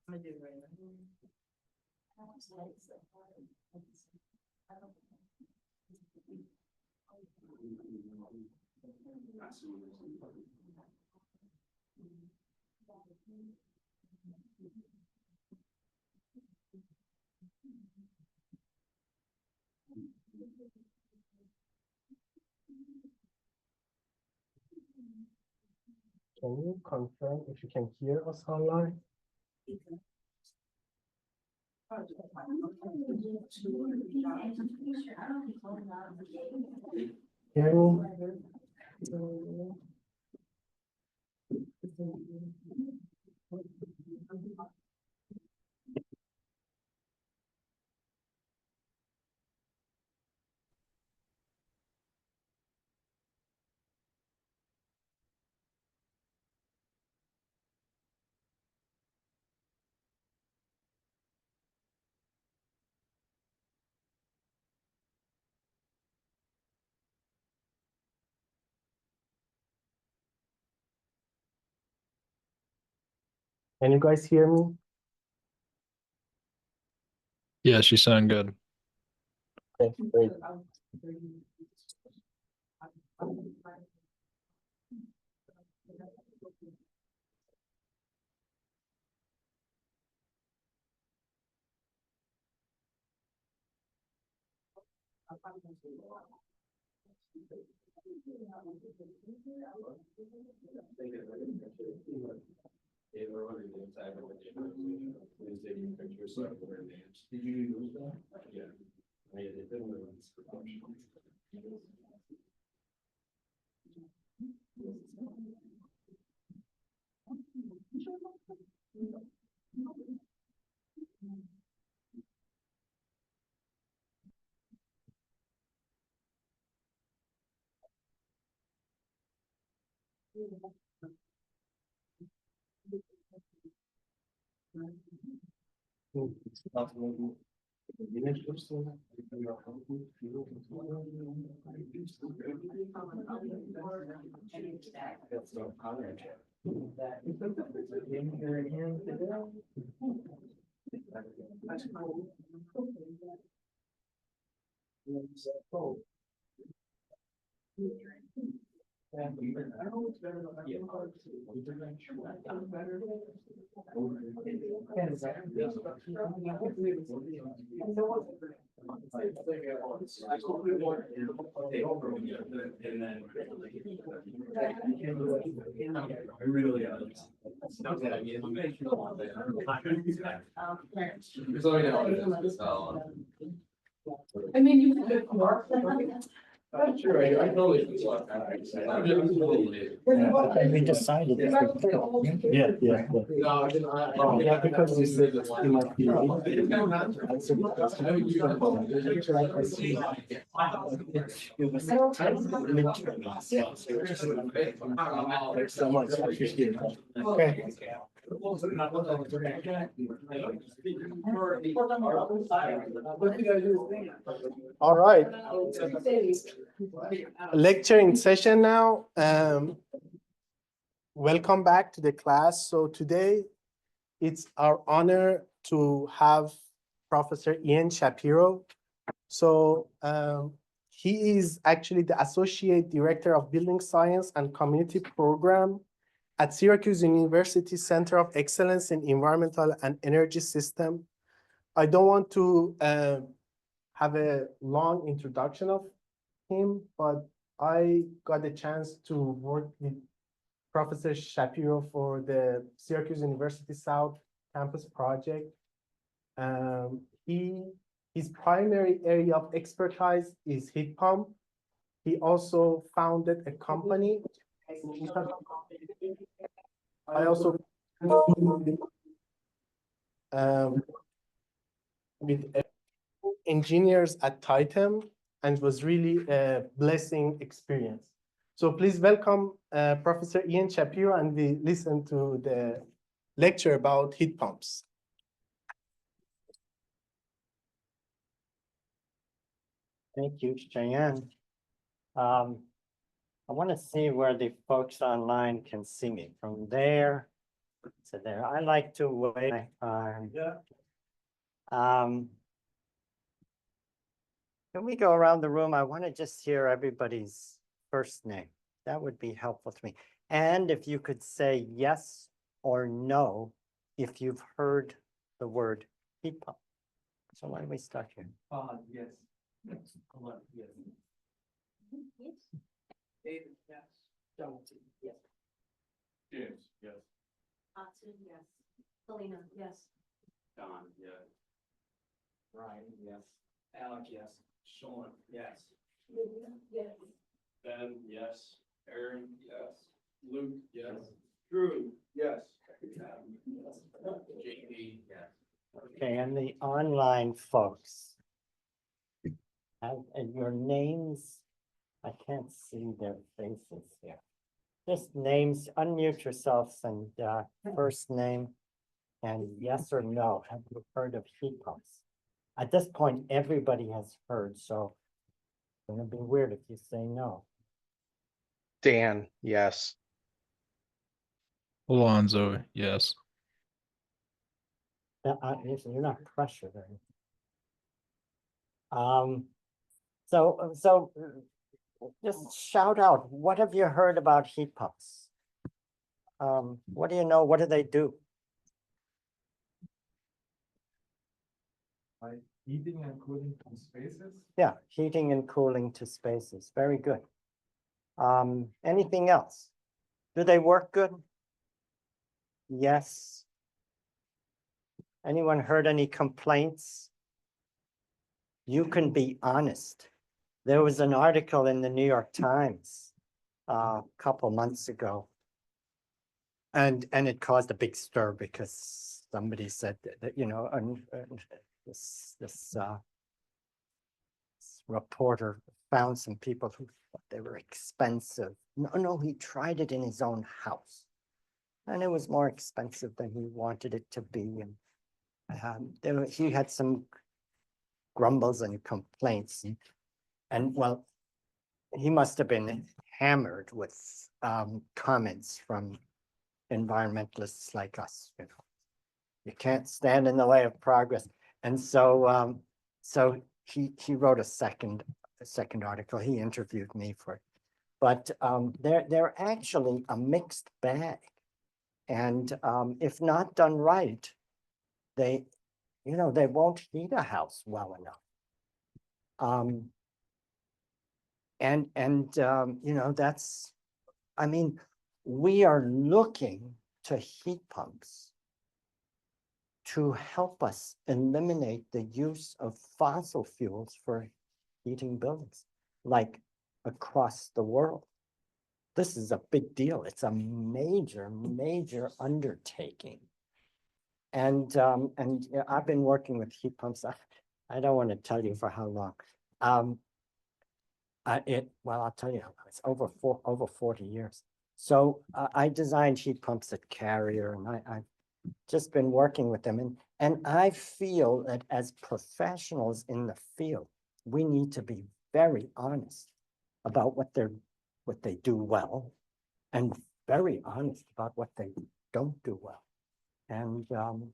Can you confirm if you can hear us online? Hear me? Can you guys hear me? Yes, you sound good. Okay, great. Did you use that? Yeah. I mean, you could go Mark. Sure, I totally. We decided. Yeah. Yeah, because you said that one. Thanks so much. I appreciate it. Okay. All right. Lecture in session now. Welcome back to the class. So today it's our honor to have Professor Ian Shapiro. So he is actually the Associate Director of Building Science and Community Program at Syracuse University Center of Excellence in Environmental and Energy System. I don't want to have a long introduction of him, but I got a chance to work with Professor Shapiro for the Syracuse University South Campus project. His primary area of expertise is heat pump. He also founded a company. I also with engineers at Titan, and it was really a blessing experience. So please welcome Professor Ian Shapiro, and we listen to the lecture about heat pumps. Thank you, Cheyenne. I want to see where the folks online can see me. From there, So there, I like to wait. Yeah. Can we go around the room? I want to just hear everybody's first name. That would be helpful to me. And if you could say yes or no, if you've heard the word heat pump. So why don't we start here? Yes. Come on, yes. David, yes. Jonathan, yes. James, yes. Austin, yes. Selena, yes. Don, yes. Ryan, yes. Alec, yes. Sean, yes. Lydia, yes. Ben, yes. Aaron, yes. Luke, yes. Drew, yes. JD, yes. Okay, and the online folks. And your names, I can't see their faces here. Just names, unmute yourselves and first name and yes or no, have you heard of heat pumps? At this point, everybody has heard, so it's gonna be weird if you say no. Dan, yes. Alonzo, yes. You're not pressured or anything. So just shout out, what have you heard about heat pumps? What do you know? What do they do? Like heating and cooling from spaces? Yeah, heating and cooling to spaces. Very good. Anything else? Do they work good? Yes. Anyone heard any complaints? You can be honest. There was an article in the New York Times a couple months ago. And it caused a big stir because somebody said that, you know, this reporter found some people who thought they were expensive. No, he tried it in his own house. And it was more expensive than he wanted it to be. And he had some grumbles and complaints. And well, he must have been hammered with comments from environmentalists like us, you know. You can't stand in the way of progress. And so he wrote a second article. He interviewed me for it. But they're actually a mixed bag. And if not done right, they won't heat a house well enough. You know, that's, I mean, we are looking to heat pumps to help us eliminate the use of fossil fuels for heating buildings, like across the world. This is a big deal. It's a major, major undertaking. And yeah, I've been working with heat pumps. I don't want to tell you for how long. Well, I'll tell you, it's over 40 years. So I designed heat pumps at Carrier, and I've just been working with them. And I feel that as professionals in the field, we need to be very honest about what they do well, and very honest about what they don't do well. And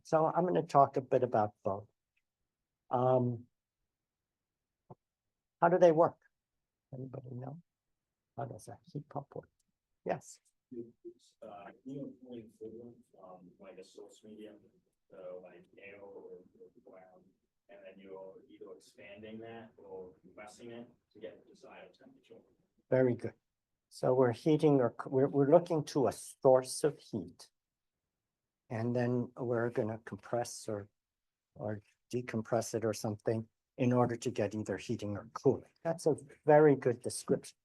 so I'm going to talk a bit about both. How do they work? Anybody know? How does a heat pump work? Yes. Cooling fluid, like a source medium, so like air or ground, and then you're either expanding that or compressing it to get the desired temperature. Very good. So we're heating, or we're looking to a source of heat, and then we're going to compress or decompress it or something in order to get either heating or cooling. That's a very good description.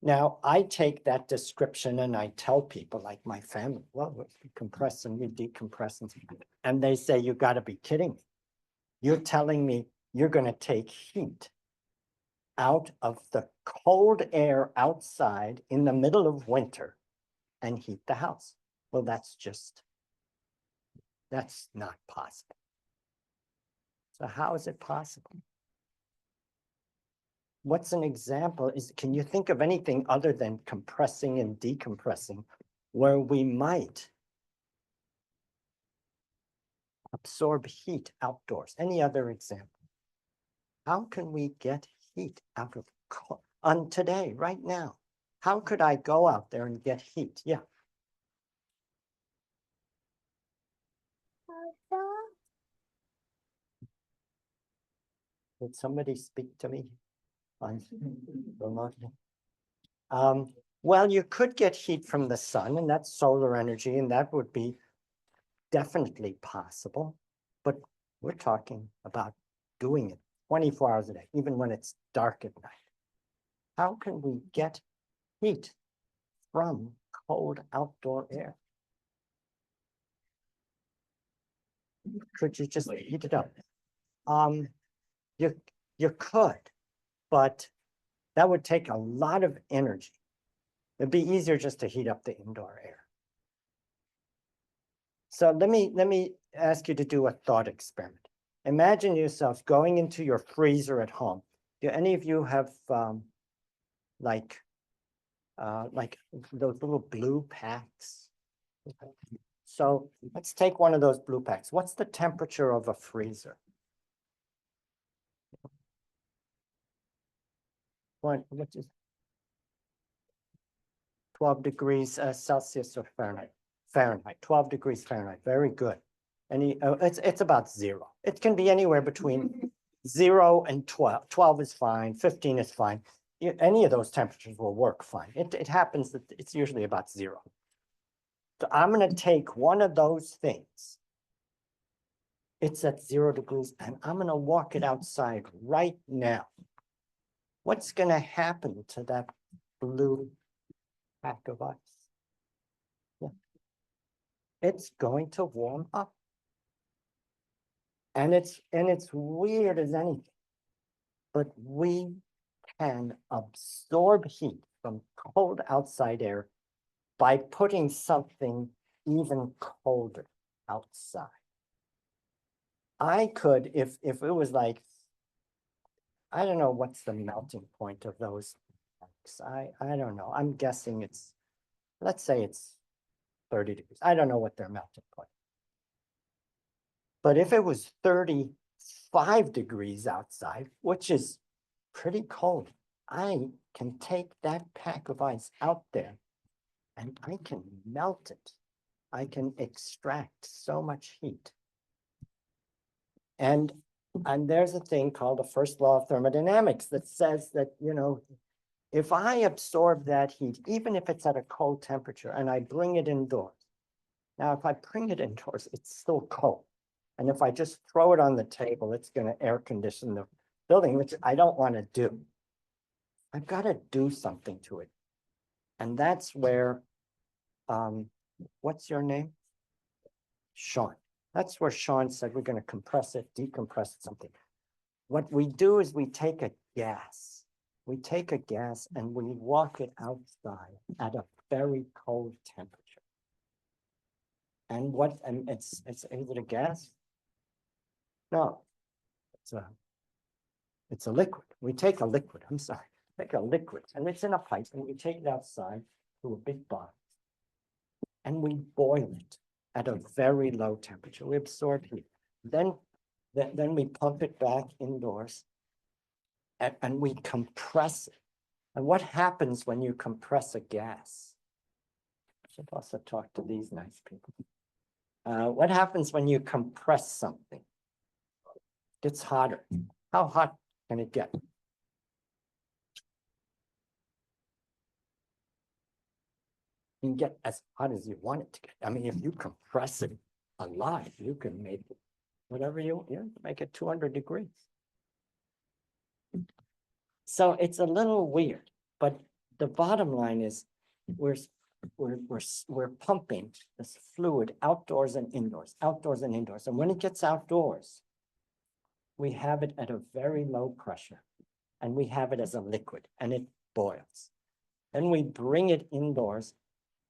Now, I take that description and I tell people, like my family, well, we compress and we decompress, and they say, you got to be kidding me. You're telling me you're going to take heat out of the cold air outside in the middle of winter and heat the house. Well, that's not possible. So how is it possible? What's an example? Can you think of anything other than compressing and decompressing where we might absorb heat outdoors. Any other example? How can we get heat out of on today, right now? How could I go out there and get heat? Yeah. Would somebody speak to me on remotely? Well, you could get heat from the sun, and that's solar energy, and that would be definitely possible. But we're talking about doing it 24 hours a day, even when it's dark at night. How can we get heat from cold outdoor air? Could you just heat it up? You could, but that would take a lot of energy. It'd be easier just to heat up the indoor air. So let me ask you to do a thought experiment. Imagine yourself going into your freezer at home. Do any of you have like those little blue packs? So let's take one of those blue packs. What's the temperature of a freezer? What is 12 degrees Celsius or Fahrenheit? Fahrenheit, 12 degrees Fahrenheit. Very good. It's about 0. It can be anywhere between 0 and 12. 12 is fine. 15 is fine. Any of those temperatures will work fine. It happens that it's usually about 0. So I'm going to take one of those things. It's at 0 degrees, and I'm going to walk it outside right now. What's going to happen to that blue pack of ice? Yeah. It's going to warm up. And it's weird as anything, but we can absorb heat from cold outside air by putting something even colder outside. I could, if it was like, I don't know what's the melting point of those packs. I don't know. I'm guessing it's, let's say it's 30 degrees. I don't know what their melting point. But if it was 35 degrees outside, which is pretty cold, I can take that pack of ice out there and I can melt it. I can extract so much heat. And there's a thing called the first law of thermodynamics that says that, you know, if I absorb that heat, even if it's at a cold temperature, and I bring it indoors. Now, if I bring it indoors, it's still cold. And if I just throw it on the table, it's going to air condition the building, which I don't want to do. I've got to do something to it. And that's where, what's your name? Sean. That's where Sean said we're going to compress it, decompress it, something. What we do is we take a gas. We take a gas and we walk it outside at a very cold temperature. And is it a gas? No, it's a liquid. We take a liquid, I'm sorry, take a liquid, and it's in a pipe, and we take it outside to a big box, and we boil it at a very low temperature. We absorb heat. Then we pump it back indoors, and we compress it. And what happens when you compress a gas? I should also talk to these nice people. What happens when you compress something? It gets hotter. How hot can it get? You can get as hot as you want it to get. I mean, if you compress it a lot, you can make it whatever you make it 200 degrees. So it's a little weird, but the bottom line is we're pumping this fluid outdoors and indoors, outdoors and indoors. And when it gets outdoors, we have it at a very low pressure, and we have it as a liquid, and it boils. Then we bring it indoors.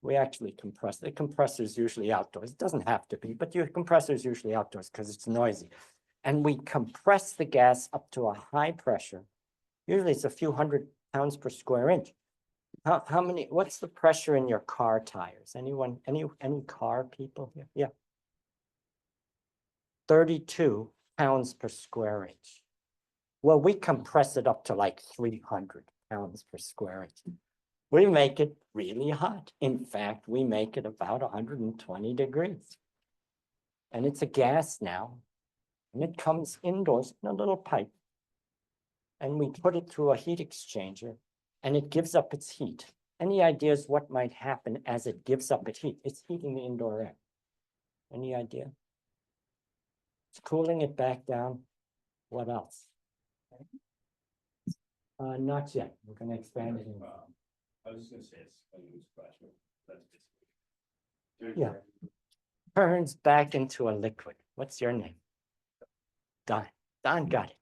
We actually compress. The compressor is usually outdoors. It doesn't have to be, but your compressor is usually outdoors because it's noisy. And we compress the gas up to a high pressure. Usually it's a few hundred pounds per square inch. How many, what's the pressure in your car tires? Anyone, any car people here? Yeah. 32 pounds per square inch. Well, we compress it up to like 300 pounds per square inch. We make it really hot. In fact, we make it about 120 degrees. And it's a gas now. And it comes indoors in a little pipe. And we put it through a heat exchanger and it gives up its heat. Any ideas what might happen as it gives up its heat? It's heating the indoor air. Any idea? It's cooling it back down. What else? Not yet. We're going to expand it. I was just gonna say it's a loose question. That's basically. Yeah. Turns back into a liquid. What's your name? Don. Don got it.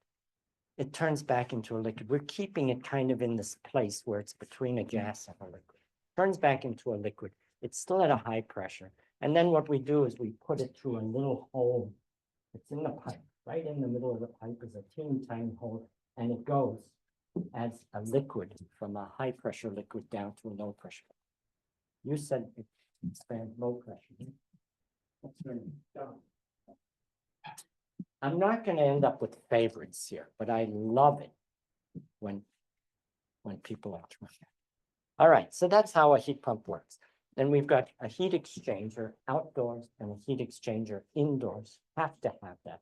It turns back into a liquid. We're keeping it kind of in this place where it's between a gas and a liquid. Turns back into a liquid. It's still at a high pressure. And then what we do is we put it through a little hole. It's in the pipe. Right in the middle of the pipe is a teeny tiny hole, and it goes as a liquid from a high pressure liquid down to a low pressure. You said it expands low pressure. What's your name? Don. I'm not going to end up with favorites here, but I love it when people are trying. All right, so that's how a heat pump works. Then we've got a heat exchanger outdoors and a heat exchanger indoors. Have to have that.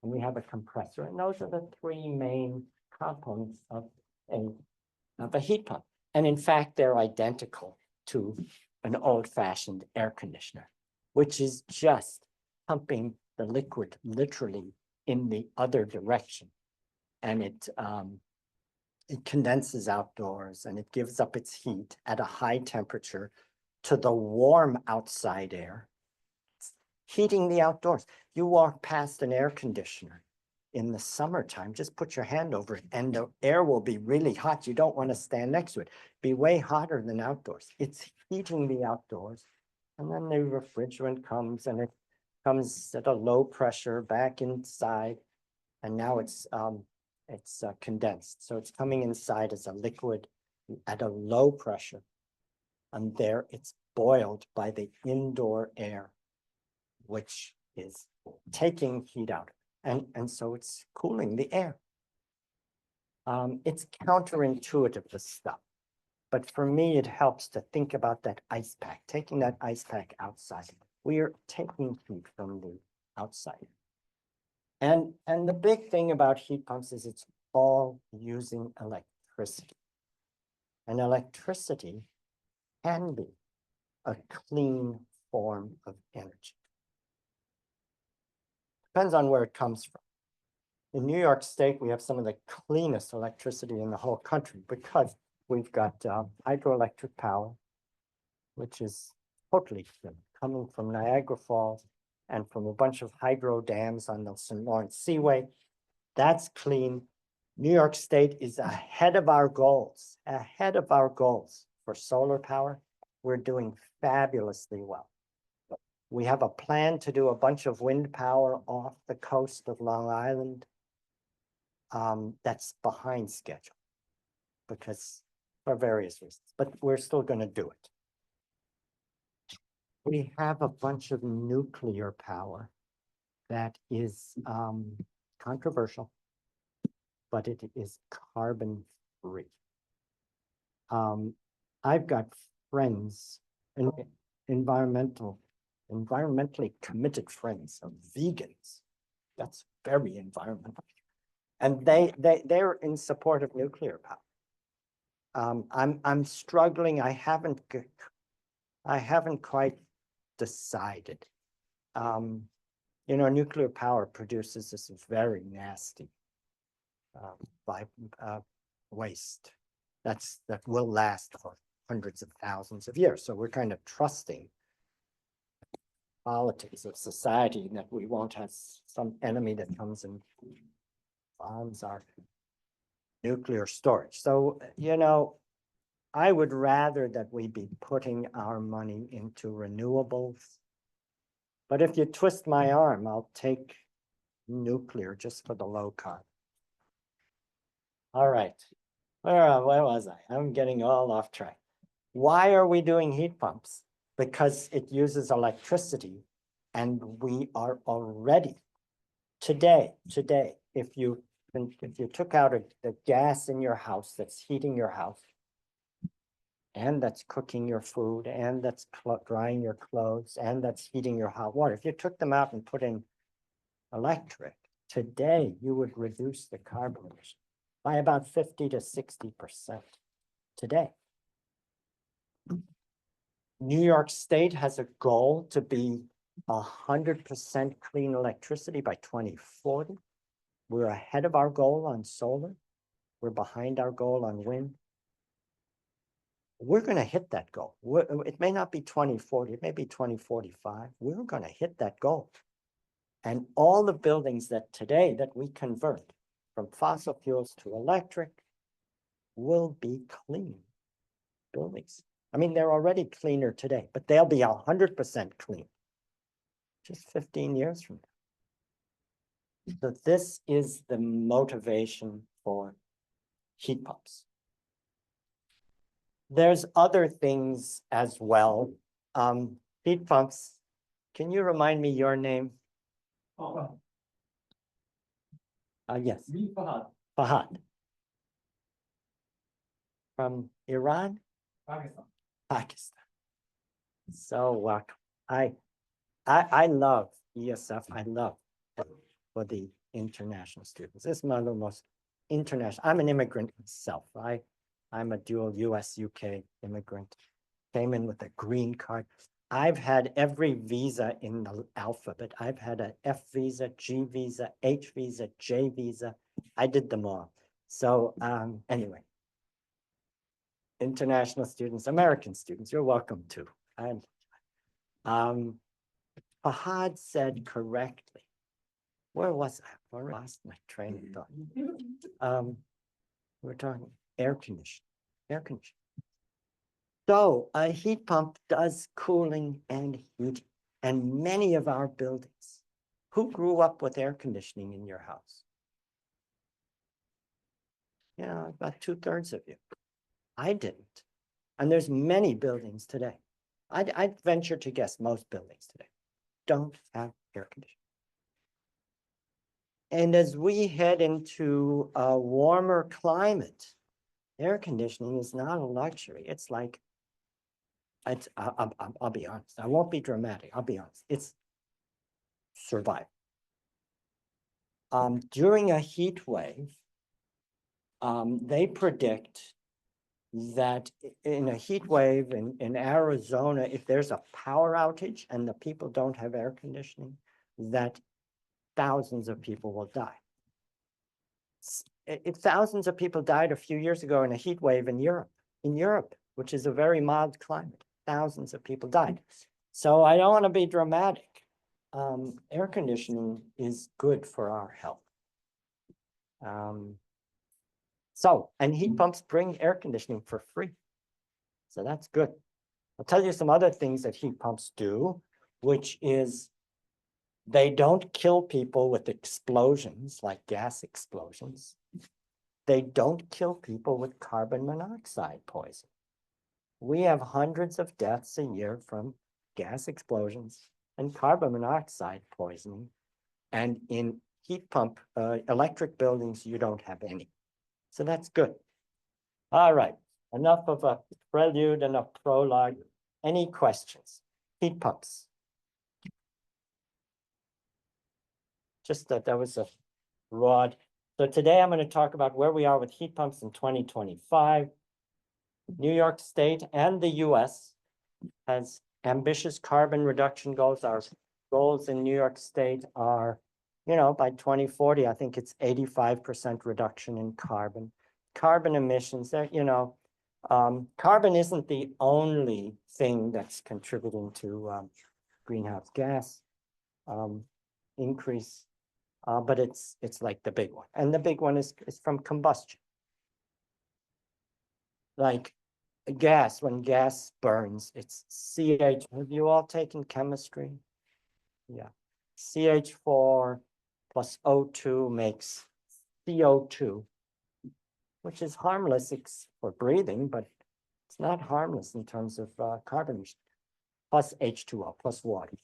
And we have a compressor, and those are the three main components of a heat pump. And in fact, they're identical to an old-fashioned air conditioner, which is just pumping the liquid literally in the other direction. And it condenses outdoors and it gives up its heat at a high temperature to the warm outside air, heating the outdoors. You walk past an air conditioner in the summertime, just put your hand over it and the air will be really hot. You don't want to stand next to it. Be way hotter than outdoors. It's heating the outdoors. And then the refrigerant comes and it comes at a low pressure back inside. And now it's condensed. So it's coming inside as a liquid at a low pressure. And there it's boiled by the indoor air, which is taking heat out. And so it's cooling the air. It's counterintuitive, this stuff. But for me, it helps to think about that ice pack, taking that ice pack outside. We are taking heat from the outside. And the big thing about heat pumps is it's all using electricity. And electricity can be a clean form of energy. Depends on where it comes from. In New York State, we have some of the cleanest electricity in the whole country because we've got hydroelectric power, which is totally clean, coming from Niagara Falls and from a bunch of hydro dams on the St. Lawrence Seaway. That's clean. New York State is ahead of our goals, for solar power. We're doing fabulously well. We have a plan to do a bunch of wind power off the coast of Long Island. That's behind schedule because for various reasons, but we're still going to do it. We have a bunch of nuclear power that is controversial, but it is carbon free. I've got friends, environmentally committed friends of vegans. That's very environmental. And they're in support of nuclear power. I'm struggling. I haven't quite decided. You know, nuclear power produces this very nasty waste that will last for hundreds of thousands of years. So we're kind of trusting politics of society that we won't have some enemy that comes and bombs our nuclear storage. So, you know, I would rather that we be putting our money into renewables. But if you twist my arm, I'll take nuclear just for the low carbon. All right. Where was I? I'm getting all off track. Why are we doing heat pumps? Because it uses electricity and we are already today, if you took out the gas in your house that's heating your house, and that's cooking your food, and that's drying your clothes, and that's heating your hot water, if you took them out and put in electric, today you would reduce the carbon emission by about 50 to 60% today. New York State has a goal to be 100% clean electricity by 2040. We're ahead of our goal on solar. We're behind our goal on wind. We're going to hit that goal. It may not be 2040, it may be 2045. We're going to hit that goal. And all the buildings that today that we convert from fossil fuels to electric will be clean buildings. I mean, they're already cleaner today, but they'll be 100% clean just 15 years from now. So this is the motivation for heat pumps. There's other things as well. Heat pumps, can you remind me your name? Yes. Fahad. Fahad. From Iran? Pakistan. Pakistan. So welcome. I love ESF. I love it for the international students. This is one of the most international. I'm an immigrant myself. I'm a dual US UK immigrant. Came in with a green card. I've had every visa in the alphabet. I've had a F visa, G visa, H visa, J visa. I did them all. So anyway, international students, American students, you're welcome too. And Fahad said correctly. Where was I? I lost my train of thought. We're talking air conditioning. Air conditioning. So a heat pump does cooling and heating, and many of our buildings. Who grew up with air conditioning in your house? Yeah, about 2/3 of you. I didn't. And there's many buildings today. I'd venture to guess most buildings today don't have air conditioning. And as we head into a warmer climate, air conditioning is not a luxury. It's like, I'll be honest. I won't be dramatic. I'll be honest. It's survival. During a heat wave, they predict that in a heat wave in Arizona, if there's a power outage and the people don't have air conditioning, that thousands of people will die. If thousands of people died a few years ago in a heat wave in Europe, which is a very mild climate, thousands of people died. So I don't want to be dramatic. Air conditioning is good for our health. And heat pumps bring air conditioning for free. So that's good. I'll tell you some other things that heat pumps do, which is they don't kill people with explosions like gas explosions. They don't kill people with carbon monoxide poison. We have hundreds of deaths a year from gas explosions and carbon monoxide poisoning. And in heat pump electric buildings, you don't have any. So that's good. All right, enough of a prelude and a prologue. Any questions? Heat pumps. Just that was a broad. So today I'm going to talk about where we are with heat pumps in 2025. New York State and the US has ambitious carbon reduction goals. Our goals in New York State are, by 2040, I think it's 85% reduction in carbon. Carbon emissions, carbon isn't the only thing that's contributing to greenhouse gas increase, but it's like the big one. And the big one is from combustion. Like gas, when gas burns, it's CH. Have you all taken chemistry? Yeah. CH4 plus O2 makes CO2, which is harmless for breathing, but it's not harmless in terms of carbon emission, plus H2O, plus water.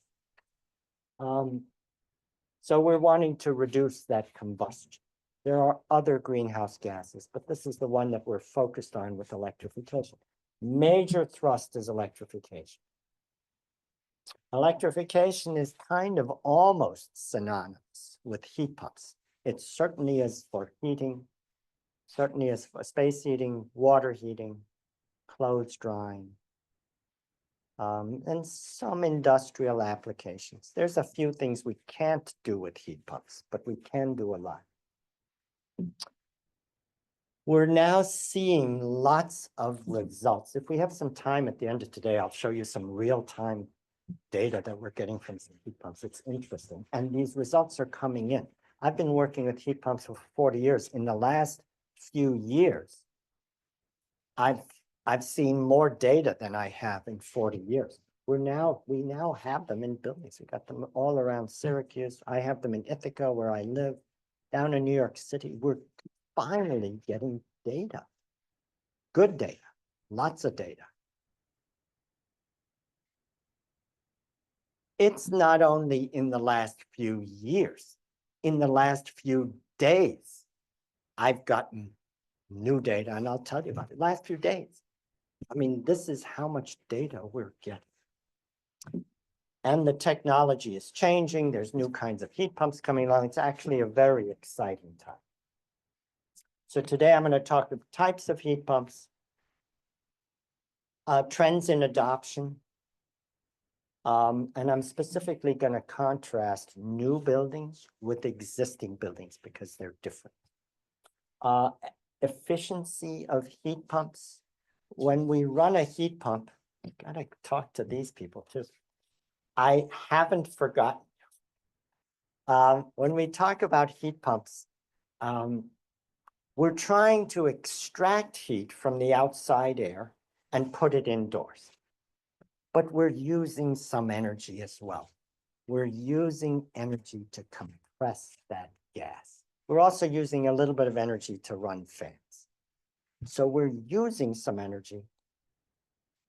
So we're wanting to reduce that combustion. There are other greenhouse gases, but this is the one that we're focused on with electrification. Major thrust is electrification. Electrification is kind of almost synonymous with heat pumps. It certainly is for heating, certainly is for space heating, water heating, clothes drying, and some industrial applications. There's a few things we can't do with heat pumps, but we can do a lot. We're now seeing lots of results. If we have some time at the end of today, I'll show you some real-time data that we're getting from some heat pumps. It's interesting. And these results are coming in. I've been working with heat pumps for 40 years. In the last few years, I've seen more data than I have in 40 years. We now have them in buildings. We got them all around Syracuse. I have them in Ithaca, where I live, down in New York City. We're finally getting data, good data, lots of data. It's not only in the last few years, in the last few days, I've gotten new data, and I'll tell you about it. Last few days. I mean, this is how much data we're getting. And the technology is changing. There's new kinds of heat pumps coming along. It's actually a very exciting time. So today I'm going to talk about types of heat pumps, trends in adoption, and I'm specifically going to contrast new buildings with existing buildings because they're different. Efficiency of heat pumps. When we run a heat pump, I gotta talk to these people too. I haven't forgotten. When we talk about heat pumps, we're trying to extract heat from the outside air and put it indoors. But we're using some energy as well. We're using energy to compress that gas. We're also using a little bit of energy to run fans. So we're using some energy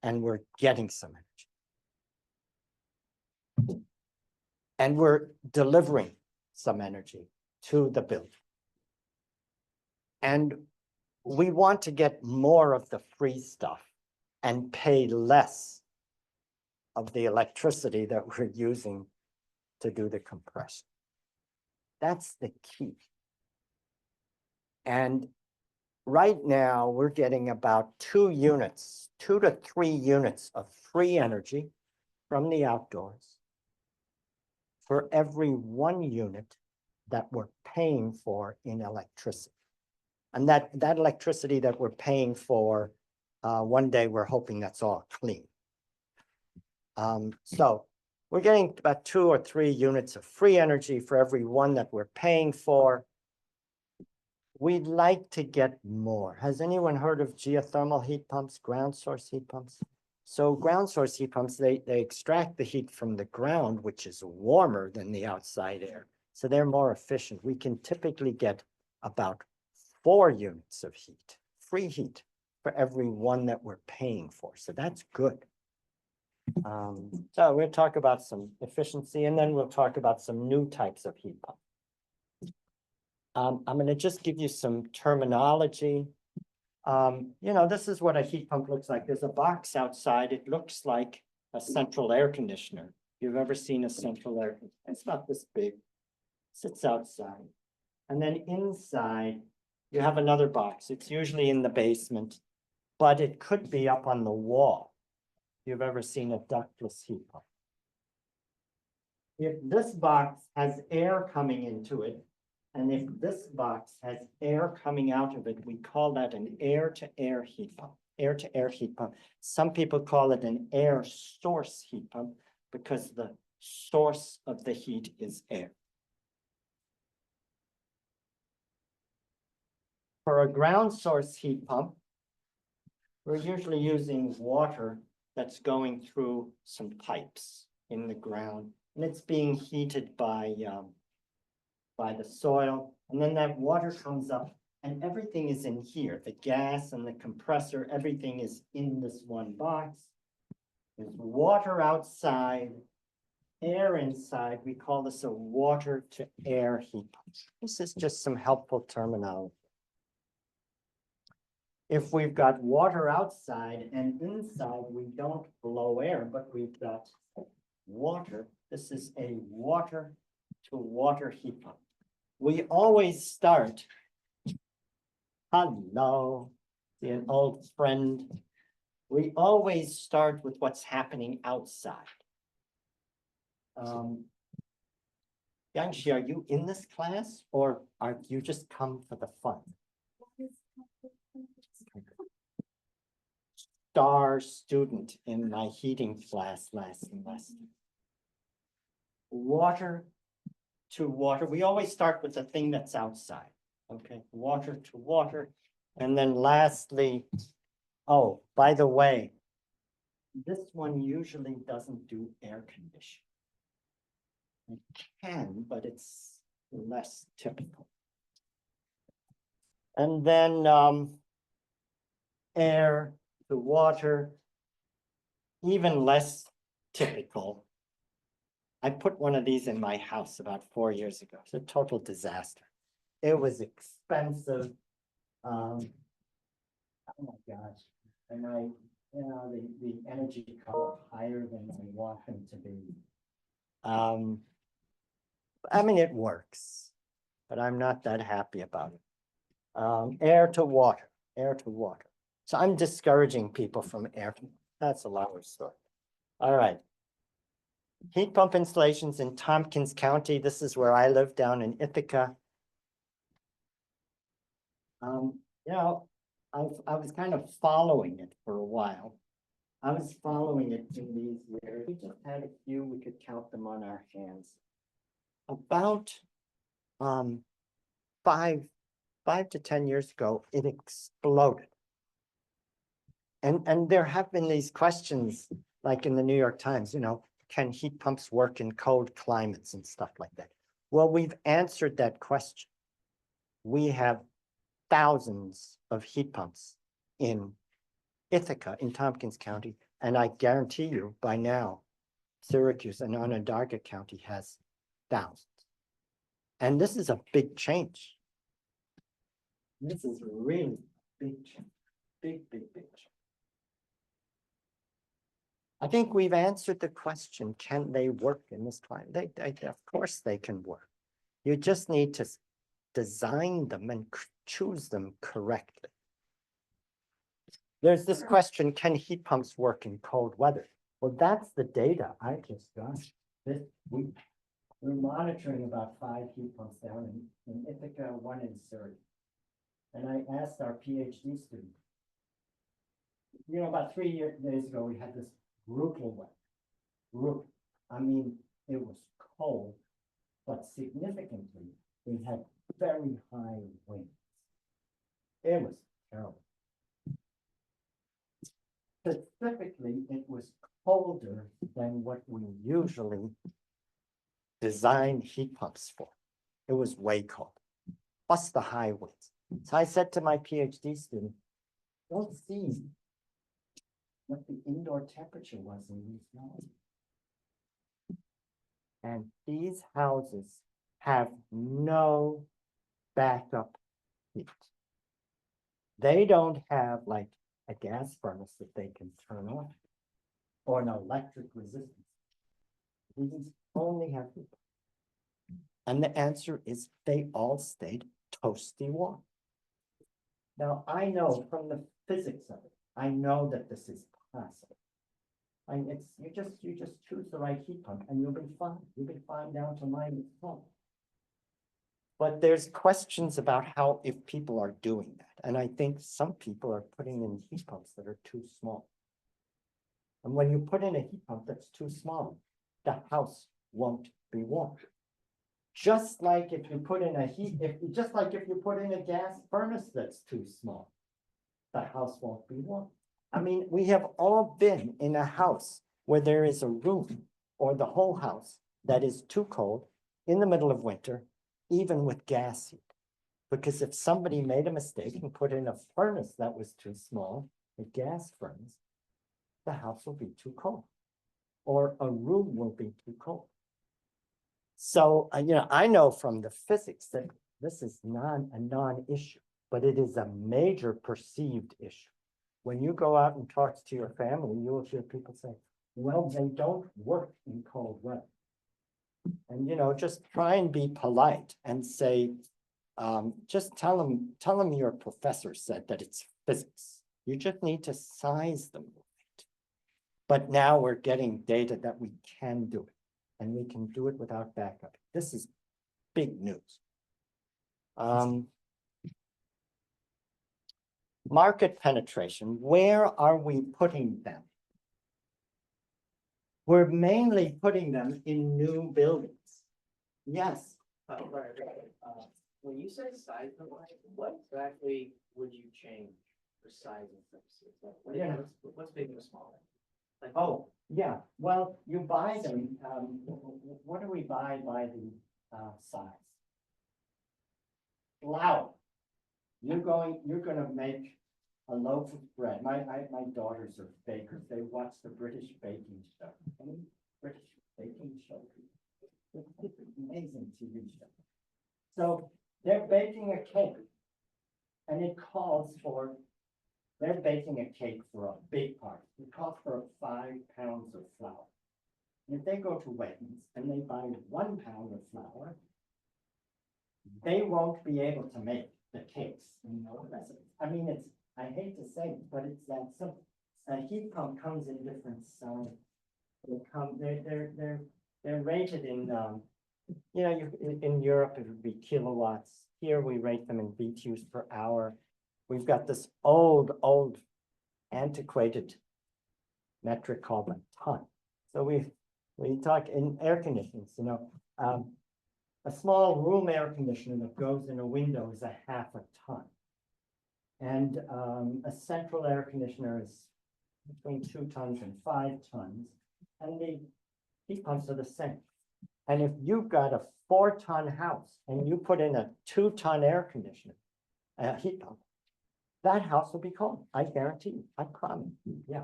and we're getting some energy. And we're delivering some energy to the building. And we want to get more of the free stuff and pay less of the electricity that we're using to do the compression. That's the key. And right now, we're getting about 2 to 3 units of free energy from the outdoors for every 1 unit that we're paying for in electricity. And that electricity that we're paying for, one day we're hoping that's all clean. So we're getting about 2 or 3 units of free energy for every 1 that we're paying for. We'd like to get more. Has anyone heard of geothermal heat pumps, ground source heat pumps? So ground source heat pumps, they extract the heat from the ground, which is warmer than the outside air. So they're more efficient. We can typically get about 4 units of heat, free heat, for every 1 that we're paying for. So that's good. So we'll talk about some efficiency, and then we'll talk about some new types of heat pumps. I'm going to just give you some terminology. You know, this is what a heat pump looks like. There's a box outside. It looks like a central air conditioner. If you've ever seen a central air conditioner, it's not this big. It sits outside. And then inside, you have another box. It's usually in the basement, but it could be up on the wall. If you've ever seen a ductless heat pump. If this box has air coming into it, and if this box has air coming out of it, we call that an air-to-air heat pump. Air-to-air heat pump. Some people call it an air source heat pump because the source of the heat is air. For a ground source heat pump, we're usually using water that's going through some pipes in the ground, and it's being heated by the soil, and then that water comes up, and everything is in here. The gas and the compressor, everything is in this one box. There's water outside, air inside, we call this a water to air heat pump. This is just some helpful terminology. If we've got water outside and inside, we don't blow air, but we've got water. This is a water to water heat pump. We always start. Hello, an old friend. We always start with what's happening outside. Yangshi, are you in this class or are you just come for the fun? Star student in my heating class last semester. Water to water. We always start with the thing that's outside. Okay, water to water. And then lastly, oh, by the way, this one usually doesn't do air conditioning. It can, but it's less typical. And then air to water, even less typical. I put one of these in my house about 4 years ago. It's a total disaster. It was expensive. Oh my gosh. And the energy cost higher than I want them to be. I mean, it works, but I'm not that happy about it. Air to water, air to water. So I'm discouraging people from air. That's a longer story. All right. Heat pump installations in Tompkins County. This is where I live down in Ithaca. You know, I was kind of following it for a while. I was following it in these years. We just had a few, we could count them on our hands. About 5 to 10 years ago, it exploded. And there have been these questions, like in the New York Times, you know, can heat pumps work in cold climates and stuff like that? Well, we've answered that question. We have thousands of heat pumps in Ithaca, in Tompkins County, and I guarantee you by now, Syracuse and Onondaga County has thousands. And this is a big change. This is really a big change. Big change. I think we've answered the question, can they work in this climate? They, of course they can work. You just need to design them and choose them correctly. There's this question, can heat pumps work in cold weather? Well, that's the data I just got this week. We're monitoring about 5 heat pumps down in Ithaca, 1 in Surrey. And I asked our PhD student, you know, about 3 days ago, we had this brutal weather. I mean, it was cold, but significantly, we had very high winds. It was terrible. Specifically, it was colder than what we usually design heat pumps for. It was way cold, plus the high winds. So I said to my PhD student, don't see what the indoor temperature was in these houses. And these houses have no backup heat. They don't have like a gas furnace that they can turn off or an electric resistance. These only have heat. And the answer is they all stayed toasty warm. Now I know from the physics of it, I know that this is possible. And it's you just choose the right heat pump and you'll be fine. You'll be fine down to -12. But there's questions about how if people are doing that. And I think some people are putting in heat pumps that are too small. And when you put in a heat pump that's too small, the house won't be warm. Just like if you put in a just like if you put in a gas furnace that's too small, the house won't be warm. I mean, we have all been in a house where there is a room or the whole house that is too cold in the middle of winter, even with gas heat. Because if somebody made a mistake and put in a furnace that was too small, a gas furnace, the house will be too cold or a room will be too cold. So, I know from the physics that this is not a non-issue, but it is a major perceived issue. When you go out and talk to your family, you'll hear people say, well, they don't work in cold weather. And, just try and be polite and say, just tell them your professor said that it's physics. You just need to size them right. But now we're getting data that we can do it, and we can do it without backup. This is big news. Market penetration, where are we putting them? We're mainly putting them in new buildings. Yes, When you say size of light, what exactly would you change for size of things? Yeah. What's big and small? Like, oh, yeah, well, you buy them, what do we buy by the size? Flour. You're gonna make a loaf of bread. My daughters are bakers. They watch the British baking show. Any British baking show? It's amazing TV show. So they're baking a cake. And it calls for, they're baking a cake for a big party. It calls for 5 pounds of flour. And if they go to Wegmans and they buy 1 pound of flour, they won't be able to make the cakes. I mean, I hate to say it, but it's that simple. A heat pump comes in different sizes. They're rated in, in Europe, it would be kilowatts. Here we rate them in BTUs per hour. We've got this old antiquated metric called a ton. So we talk in air conditioners, a small room air conditioner that goes in a window is a half a ton. And a central air conditioner is between 2 tons and 5 tons. And the heat pumps are the same. And if you've got a 4-ton house and you put in a 2-ton air conditioner, heat pump, that house will be cold. I guarantee you. I promise. Yeah.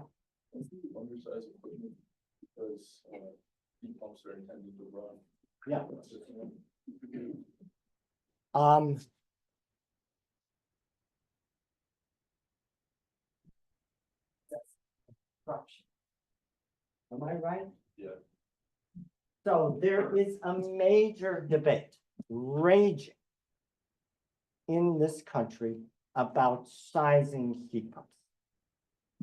Undersized equipment because heat pumps are intended to run. Yeah. Construction. Am I right? Yeah. So there is a major debate raging in this country about sizing heat pumps.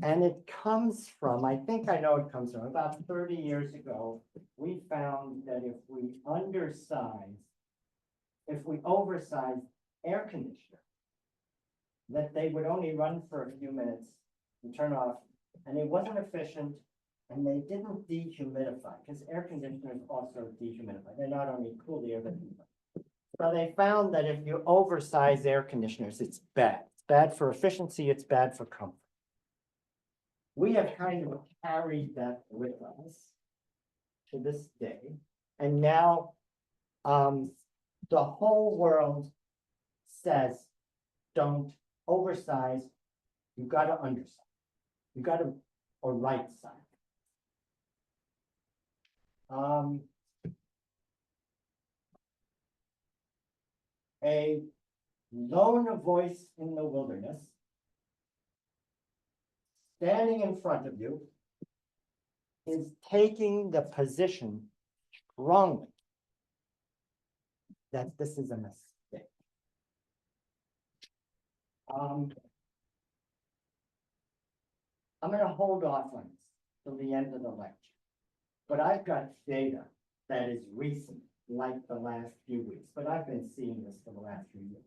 And it comes from, I think I know it comes from, about 30 years ago, we found that if we oversize air conditioners, that they would only run for a few minutes and turn off, and it wasn't efficient, and they didn't dehumidify, because air conditioners also dehumidify. They not only cool the air, but so they found that if you oversize air conditioners, it's bad. It's bad for efficiency, it's bad for comfort. We have kind of carried that with us to this day. And now the whole world says, don't oversize, you got to undersize. You got to, or right size. A lone voice in the wilderness standing in front of you is taking the position strongly that this is a mistake. I'm going to hold off on this till the end of the lecture, but I've got data that is recent, like the last few weeks, but I've been seeing this for the last few years.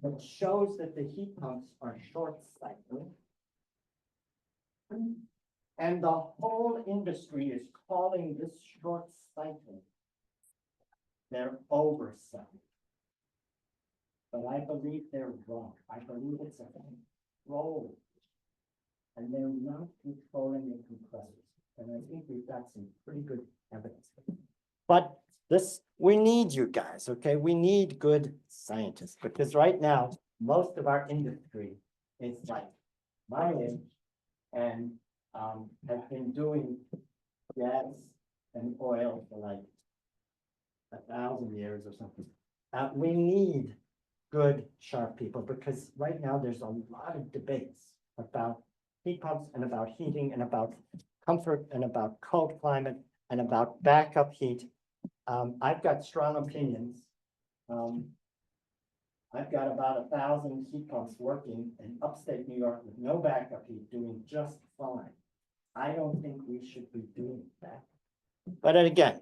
It shows that the heat pumps are short cycle. And the whole industry is calling this short cycle their overselling. But I believe they're wrong. I believe it's a control. And they're not controlling the compressors. And I think we've got some pretty good evidence. But we need you guys, okay? We need good scientists, because right now, most of our industry is like my age and have been doing gas and oil for like 1,000 years or something. We need good, sharp people, because right now there's a lot of debates about heat pumps and about heating and about comfort and about cold climate and about backup heat. I've got strong opinions. I've got about 1,000 heat pumps working in upstate New York with no backup heat, doing just fine. I don't think we should be doing that. But again,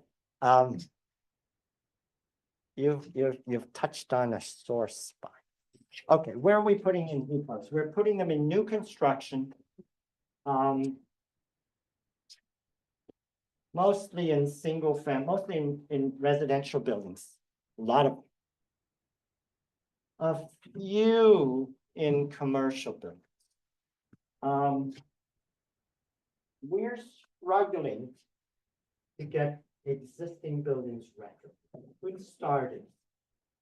you've touched on a sore spot. Okay, where are we putting in heat pumps? We're putting them in new construction. Mostly in single family, mostly in residential buildings. A lot of. A few in commercial buildings. We're struggling to get existing buildings retrofitted. We've started,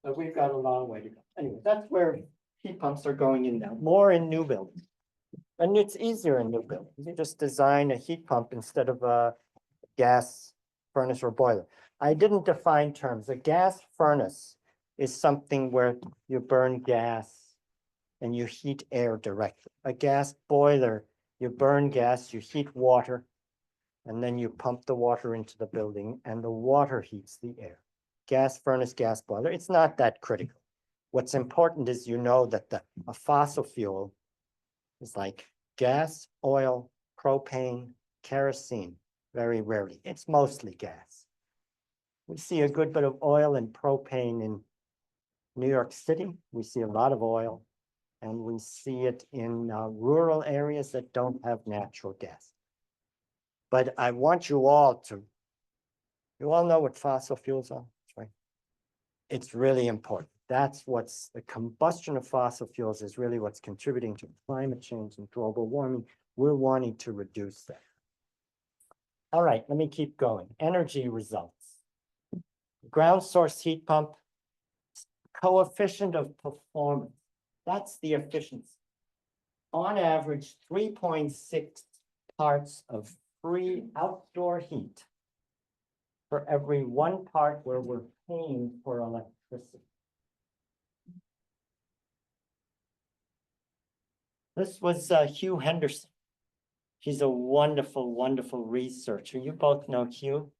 but we've got a long way to go. Anyway, that's where heat pumps are going in now, more in new buildings. And it's easier in new buildings. You just design a heat pump instead of a gas furnace or boiler. I didn't define terms. A gas furnace is something where you burn gas and you heat air directly. A gas boiler, you burn gas, you heat water, and then you pump the water into the building and the water heats the air. Gas furnace, gas boiler, it's not that critical. What's important is you know that a fossil fuel is like gas, oil, propane, kerosene, very rarely. It's mostly gas. We see a good bit of oil and propane in New York City. We see a lot of oil, and we see it in rural areas that don't have natural gas. But I want you all know what fossil fuels are, right? It's really important. That's what's the combustion of fossil fuels is really what's contributing to climate change and global warming. We're wanting to reduce that. All right, let me keep going. Energy results. Ground source heat pump, coefficient of performance. That's the efficiency. On average, 3.6 parts of free outdoor heat for every 1 part where we're paying for electricity. This was Hugh Henderson. He's a wonderful, wonderful researcher. You both know Hugh.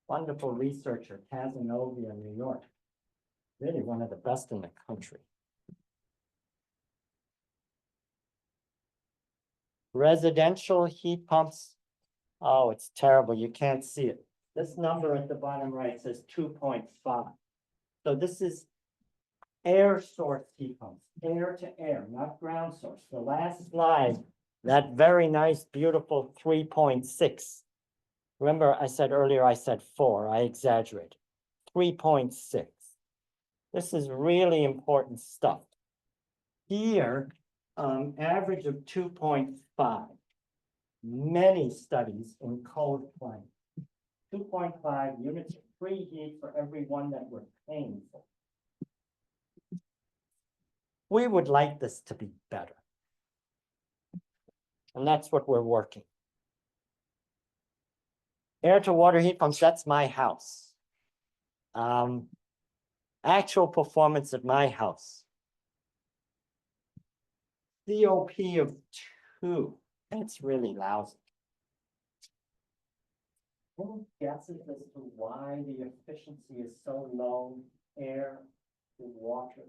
Wonderful researcher, Casanova, New York. Really one of the best in the country. Residential heat pumps. Oh, it's terrible. You can't see it. This number at the bottom right says 2.5. So this is air source heat pumps, air to air, not ground source. The last slide, that very nice, beautiful 3.6. Remember, I said earlier, I said 4. I exaggerated. 3.6. This is really important stuff. Here, average of 2.5. Many studies in cold climate. 2.5 units of free heat for every one that we're paying for. We would like this to be better. And that's what we're working. Air to water heat pumps, that's my house. Actual performance at my house. COP of 2. That's really lousy. Any guesses as to why the efficiency is so low? Air to water.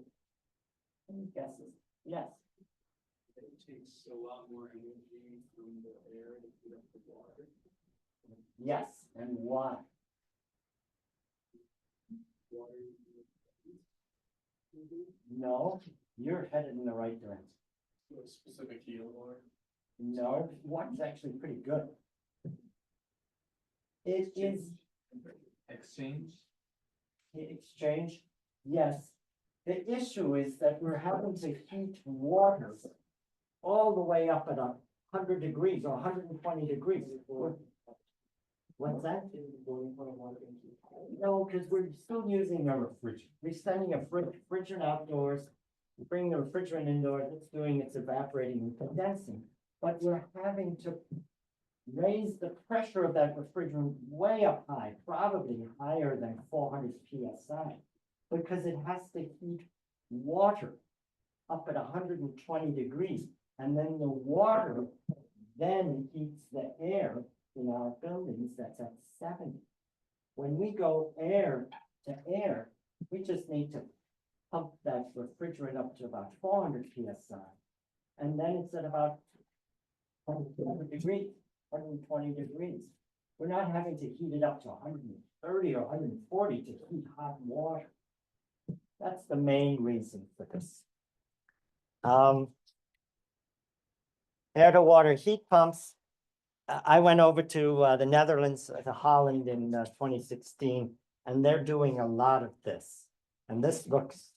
Any guesses? Yes. It takes a lot more energy from the air to heat up the water. Yes, and why? Water. No, you're headed in the right direction. A specific heat or. No, one's actually pretty good. It is Exchange. heat exchange. Yes. The issue is that we're having to heat water all the way up at 100 degrees or 120 degrees. What's that? No, because we're still using a refrigerant. We're sending a refrigerant outdoors, we bring the refrigerant indoors, it's doing its evaporating and condensing. But we're having to raise the pressure of that refrigerant way up high, probably higher than 400 PSI, because it has to heat water up at 120 degrees. And then the water then heats the air in our buildings that's at 70. When we go air to air, we just need to pump that refrigerant up to about 400 PSI. And then it's at about 100 degrees, 120 degrees. We're not having to heat it up to 130 or 140 to heat hot water. That's the main reason for this. Air to water heat pumps. I went over to the Netherlands, to Holland in 2016, and they're doing a lot of this. And this looks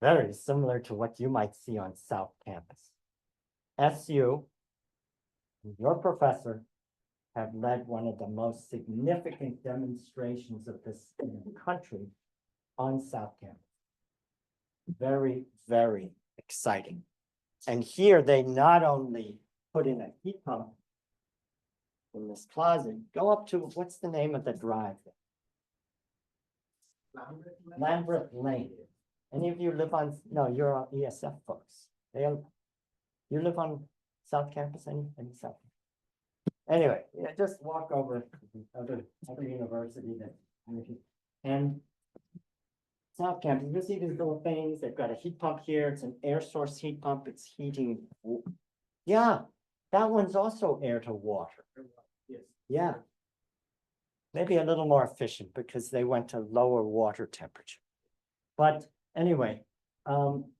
very similar to what you might see on South Campus. SU, your professor, have led one of the most significant demonstrations of this in the country on South Campus. Very, very exciting. And here they not only put in a heat pump in this closet, go up to, what's the name of the drive? Lambert Lane. Any of you live on, no, you're on ESF folks. You live on South Campus, any South? Anyway, yeah, just walk over to the other university that, and South Campus, you see these little things, they've got a heat pump here, it's an air source heat pump, it's heating. Yeah, that one's also air to water. Yes. Yeah. Maybe a little more efficient because they went to lower water temperature. But anyway,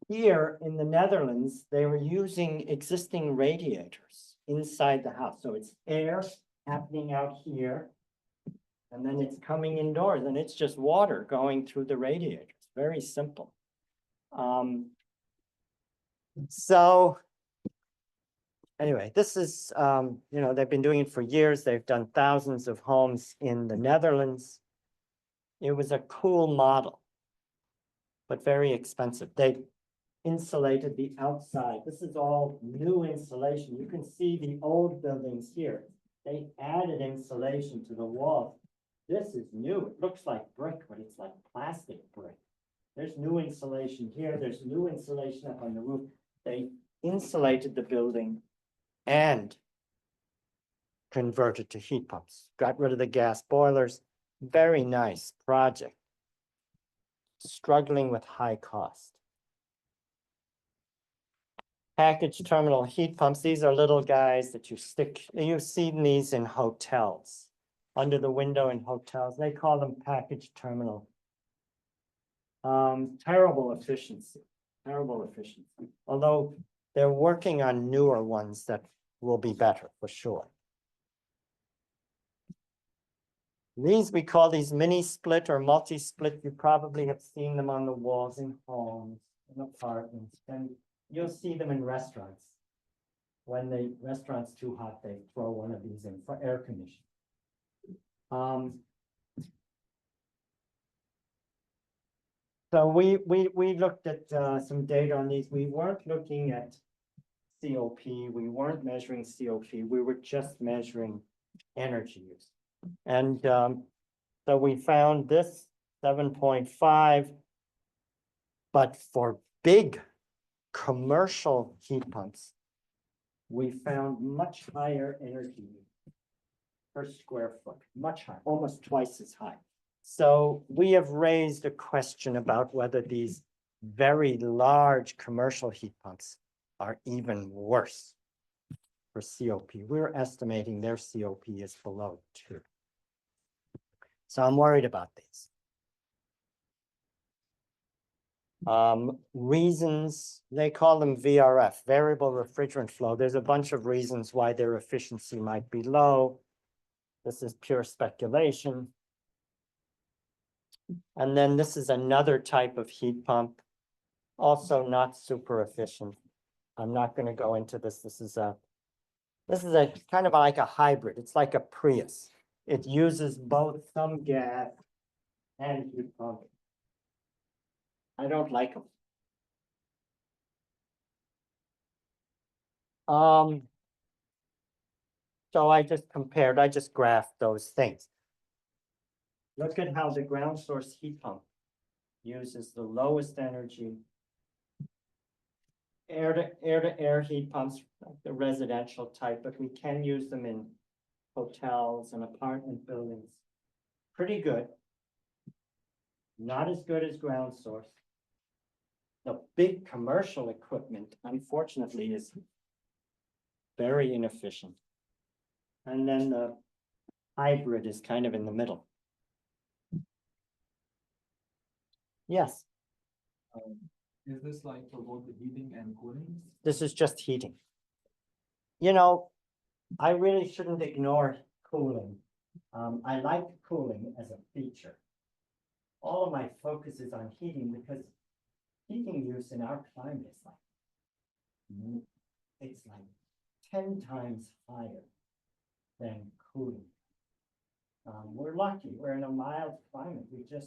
here in the Netherlands, they were using existing radiators inside the house. So it's air happening out here, and then it's coming indoors, and it's just water going through the radiators. Very simple. So anyway, this is, they've been doing it for years. They've done thousands of homes in the Netherlands. It was a cool model, but very expensive. They insulated the outside. This is all new insulation. You can see the old buildings here. They added insulation to the walls. This is new. It looks like brick, but it's like plastic brick. There's new insulation here. There's new insulation up on the roof. They insulated the building and converted to heat pumps. Got rid of the gas boilers. Very nice project. Struggling with high cost. Package terminal heat pumps. These are little guys that you've seen these in hotels. Under the window in hotels. They call them package terminal. Terrible efficiency. Although they're working on newer ones that will be better for sure. These, we call these mini split or multi-split. You probably have seen them on the walls in homes, in apartments, and you'll see them in restaurants. When the restaurant's too hot, they throw one of these in for air conditioning. So we looked at some data on these. We weren't looking at COP. We weren't measuring COP. We were just measuring energy use. And so we found this 7.5, but for big commercial heat pumps, we found much higher energy use per square foot, much higher, almost twice as high. So we have raised a question about whether these very large commercial heat pumps are even worse for COP. We're estimating their COP is below 2. So I'm worried about these. Reasons, they call them VRF, variable refrigerant flow. There's a bunch of reasons why their efficiency might be low. This is pure speculation. And then this is another type of heat pump, also not super efficient. I'm not going to go into this. This is a kind of like a hybrid. It's like a Prius. It uses both some gas and heat pump. I don't like them. So I just compared, I just graphed those things. Look at how the ground source heat pump uses the lowest energy. Air-to-air heat pumps, like the residential type, but we can use them in hotels and apartment buildings. Pretty good. Not as good as ground source. The big commercial equipment, unfortunately, is very inefficient. And then the hybrid is kind of in the middle. Yes, Is this like for both the heating and cooling? this is just heating. You know, I really shouldn't ignore cooling. I like cooling as a feature. All of my focus is on heating because heating use in our climate is like, it's like 10 times higher than cooling. We're lucky, we're in a mild climate, the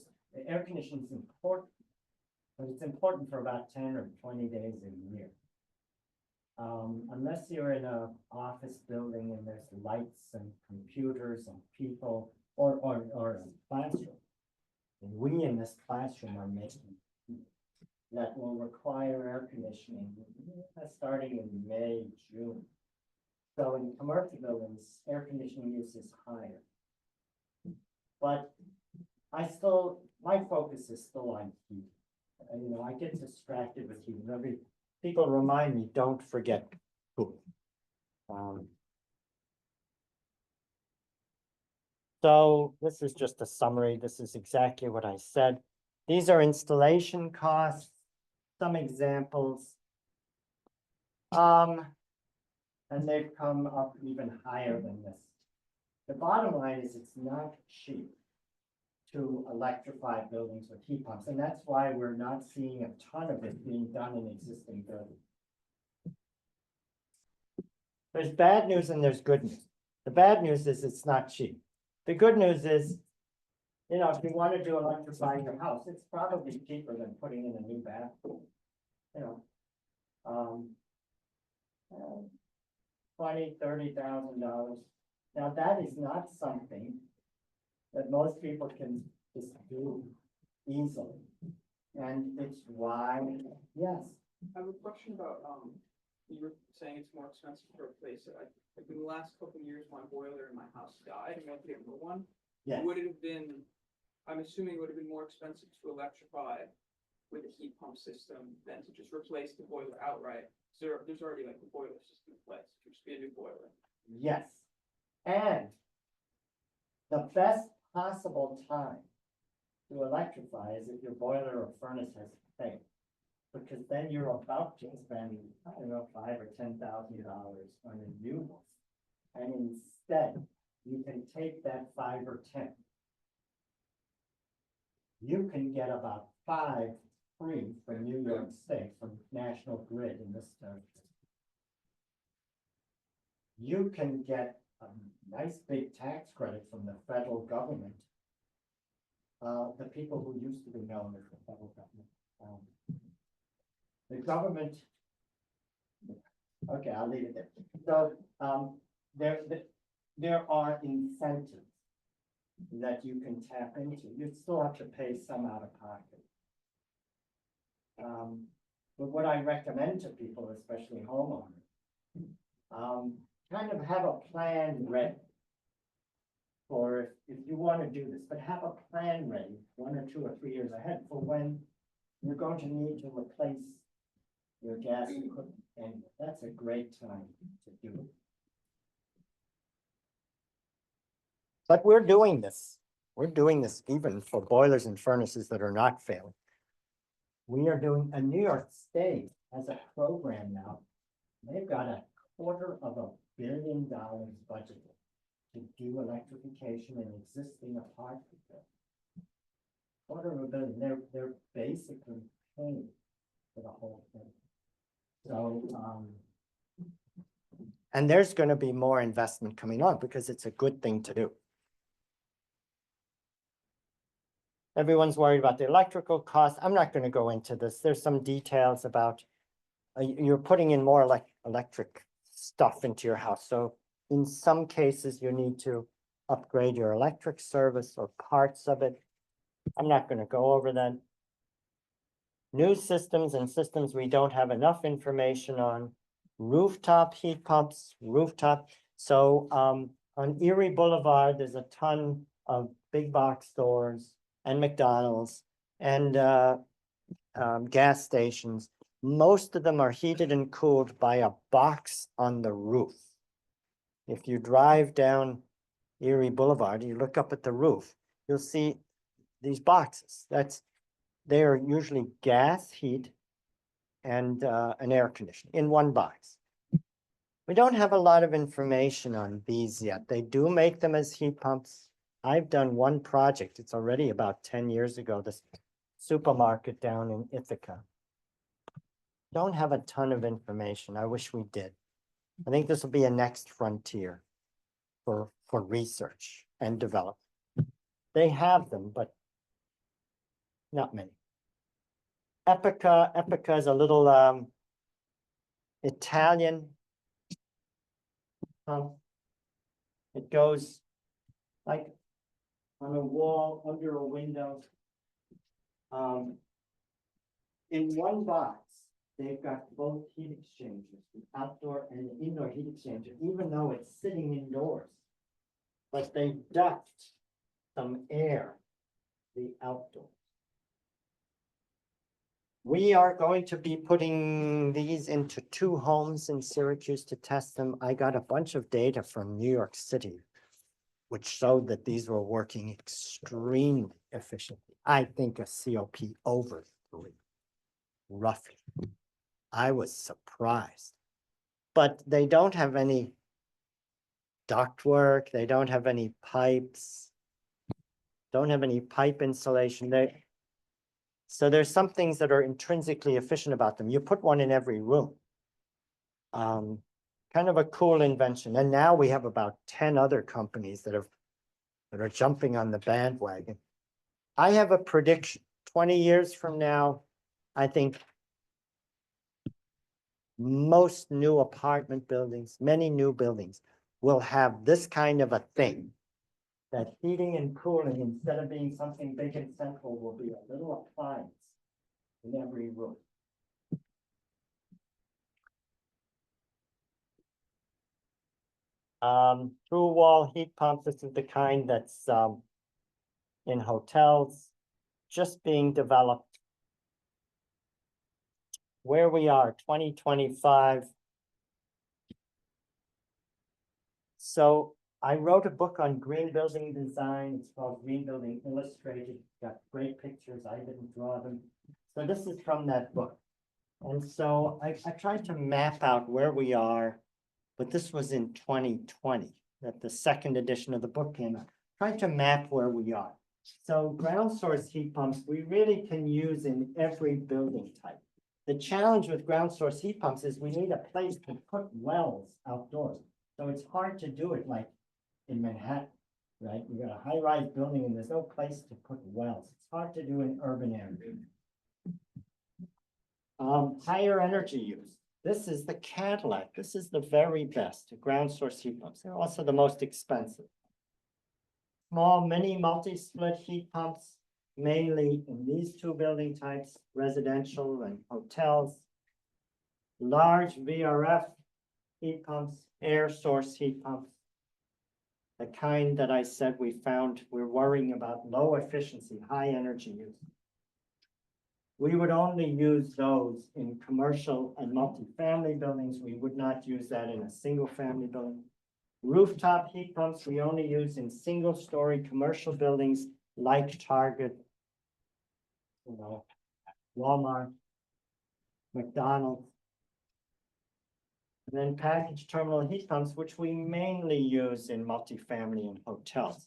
air conditioning is important, but it's important for about 10 or 20 days a year. Unless you're in a office building and there's lights and computers and people, or a classroom. And we in this classroom are making that will require air conditioning starting in May, June. So in commercial buildings, air conditioning use is higher. But my focus is still on heat. You know, I get distracted with heat. People remind me, don't forget cooling. So this is just a summary. This is exactly what I said. These are installation costs, some examples. And they've come up even higher than this. The bottom line is it's not cheap to electrify buildings with heat pumps, and that's why we're not seeing a ton of it being done in existing buildings. There's bad news and there's good news. The bad news is it's not cheap. The good news is, you know, if you want to do electrifying your house, it's probably cheaper than putting in a new bathroom. You know, $20,000–$30,000. Now that is not something that most people can just do easily. And it's why, yes, I have a question about, you were saying it's more expensive to replace it. Like in the last couple of years, my boiler in my house died, and I had to get a new one. yes. Would it have been, I'm assuming it would have been more expensive to electrify with a heat pump system than to just replace the boiler outright? So there's already like the boiler system in place, it would just be a new boiler. Yes. And the best possible time to electrify is if your boiler or furnace has failed. Because then you're about to spend, I don't know, $5,000 or $10,000 on a new one. And instead, you can take that 5 or 10. You can get about 5 free from New York State, from National Grid in this territory. You can get a nice big tax credit from the federal government. The people who used to be known as the federal government. The government, okay, I'll leave it there. So there are incentives that you can tap into. You still have to pay some out of pocket. But what I recommend to people, especially homeowners, kind of have a plan ready for if you want to do this, but have a plan ready 1 or 2 or 3 years ahead for when you're going to need to replace your gas equipment, and that's a great time to do it. But we're doing this. We're doing this even for boilers and furnaces that are not failing. We are doing, New York State has a program now. They've got $250 million budgeted to do electrification in existing apartment buildings. $250 million. They're basically paying for the whole thing. So, and there's going to be more investment coming on because it's a good thing to do. Everyone's worried about the electrical costs. I'm not going to go into this. There's some details about you're putting in more electric stuff into your house. So in some cases, you need to upgrade your electric service or parts of it. I'm not going to go over that. New systems and systems we don't have enough information on. Rooftop heat pumps, rooftop. So on Erie Boulevard, there's a ton of big box stores and McDonald's and gas stations. Most of them are heated and cooled by a box on the roof. If you drive down Erie Boulevard, you look up at the roof, you'll see these boxes. They are usually gas heat and an air conditioning in one box. We don't have a lot of information on these yet. They do make them as heat pumps. I've done one project. It's already about 10 years ago, this supermarket down in Ithaca. Don't have a ton of information. I wish we did. I think this will be a next frontier for research and development. They have them, but not many. Epica is a little Italian pump. It goes like on a wall under a window. In one box, they've got both heat exchangers, the outdoor and the indoor heat exchanger, even though it's sitting indoors. But they duct some air, the outdoors. We are going to be putting these into 2 homes in Syracuse to test them. I got a bunch of data from New York City, which showed that these were working extremely efficiently. I think a COP over 3, roughly. I was surprised. But they don't have any ductwork. They don't have any pipes. Don't have any pipe insulation. So there's some things that are intrinsically efficient about them. You put one in every room. Kind of a cool invention. And now we have about 10 other companies that are jumping on the bandwagon. I have a prediction. 20 years from now, I think most new apartment buildings, many new buildings, will have this kind of a thing. That heating and cooling, instead of being something big and central, will be a little appliance in every room. Through wall heat pumps, this is the kind that's in hotels, just being developed. Where we are, 2025. So I wrote a book on green building design. It's called Green Building Illustrated. Got great pictures. I didn't draw them. So this is from that book. And so I tried to map out where we are, but this was in 2020 that the second edition of the book came out. Tried to map where we are. So ground source heat pumps, we really can use in every building type. The challenge with ground source heat pumps is we need a place to put wells outdoors. So it's hard to do it like in Manhattan, right? We got a high-rise building and there's no place to put wells. It's hard to do in urban areas. Higher energy use. This is the Cadillac. This is the very best ground source heat pumps. They're also the most expensive. Small mini multi-split heat pumps, mainly in these 2 building types, residential and hotels. Large VRF heat pumps, air source heat pumps. The kind that I said we found we're worrying about low efficiency, high energy use. We would only use those in commercial and multifamily buildings. We would not use that in a single family building. Rooftop heat pumps, we only use in single-story commercial buildings like Target, Walmart, McDonald's. And then package terminal heat pumps, which we mainly use in multifamily and hotels.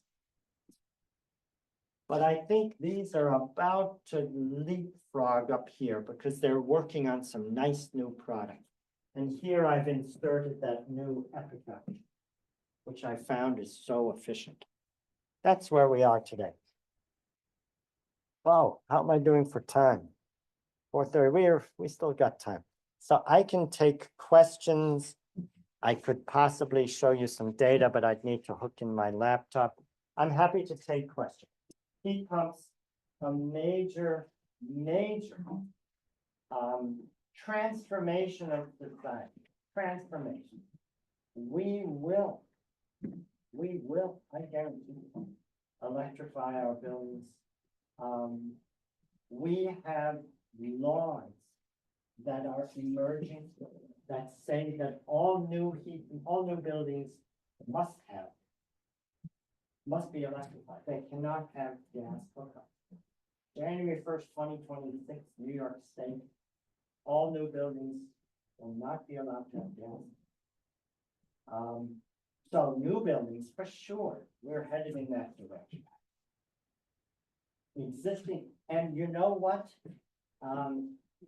But I think these are about to leapfrog up here because they're working on some nice new products. And here I've inserted that new Epica, which I found is so efficient. That's where we are today. Wow, how am I doing for time? 4:30, we still got time. So I can take questions. I could possibly show you some data, but I'd need to hook in my laptop. I'm happy to take questions. Heat pumps, a major transformation of society, transformation. We will, I guarantee you, electrify our buildings. We have laws that are emerging that say that all new buildings must be electrified. They cannot have gas hookup. January 1st, 2026, New York State, all new buildings will not be allowed to have gas. So new buildings, for sure, we're headed in that direction. Existing, and you know what?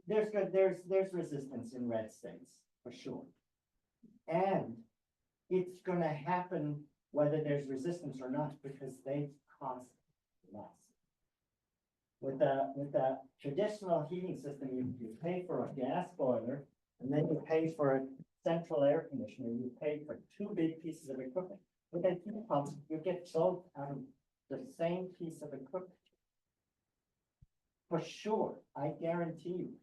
There's resistance in red states, for sure. And it's gonna happen whether there's resistance or not, because they cost less. With a traditional heating system, you pay for a gas boiler, and then you pay for a central air conditioner, you pay for two big pieces of equipment. With a heat pump, you get both out of the same piece of equipment. For sure, I guarantee you,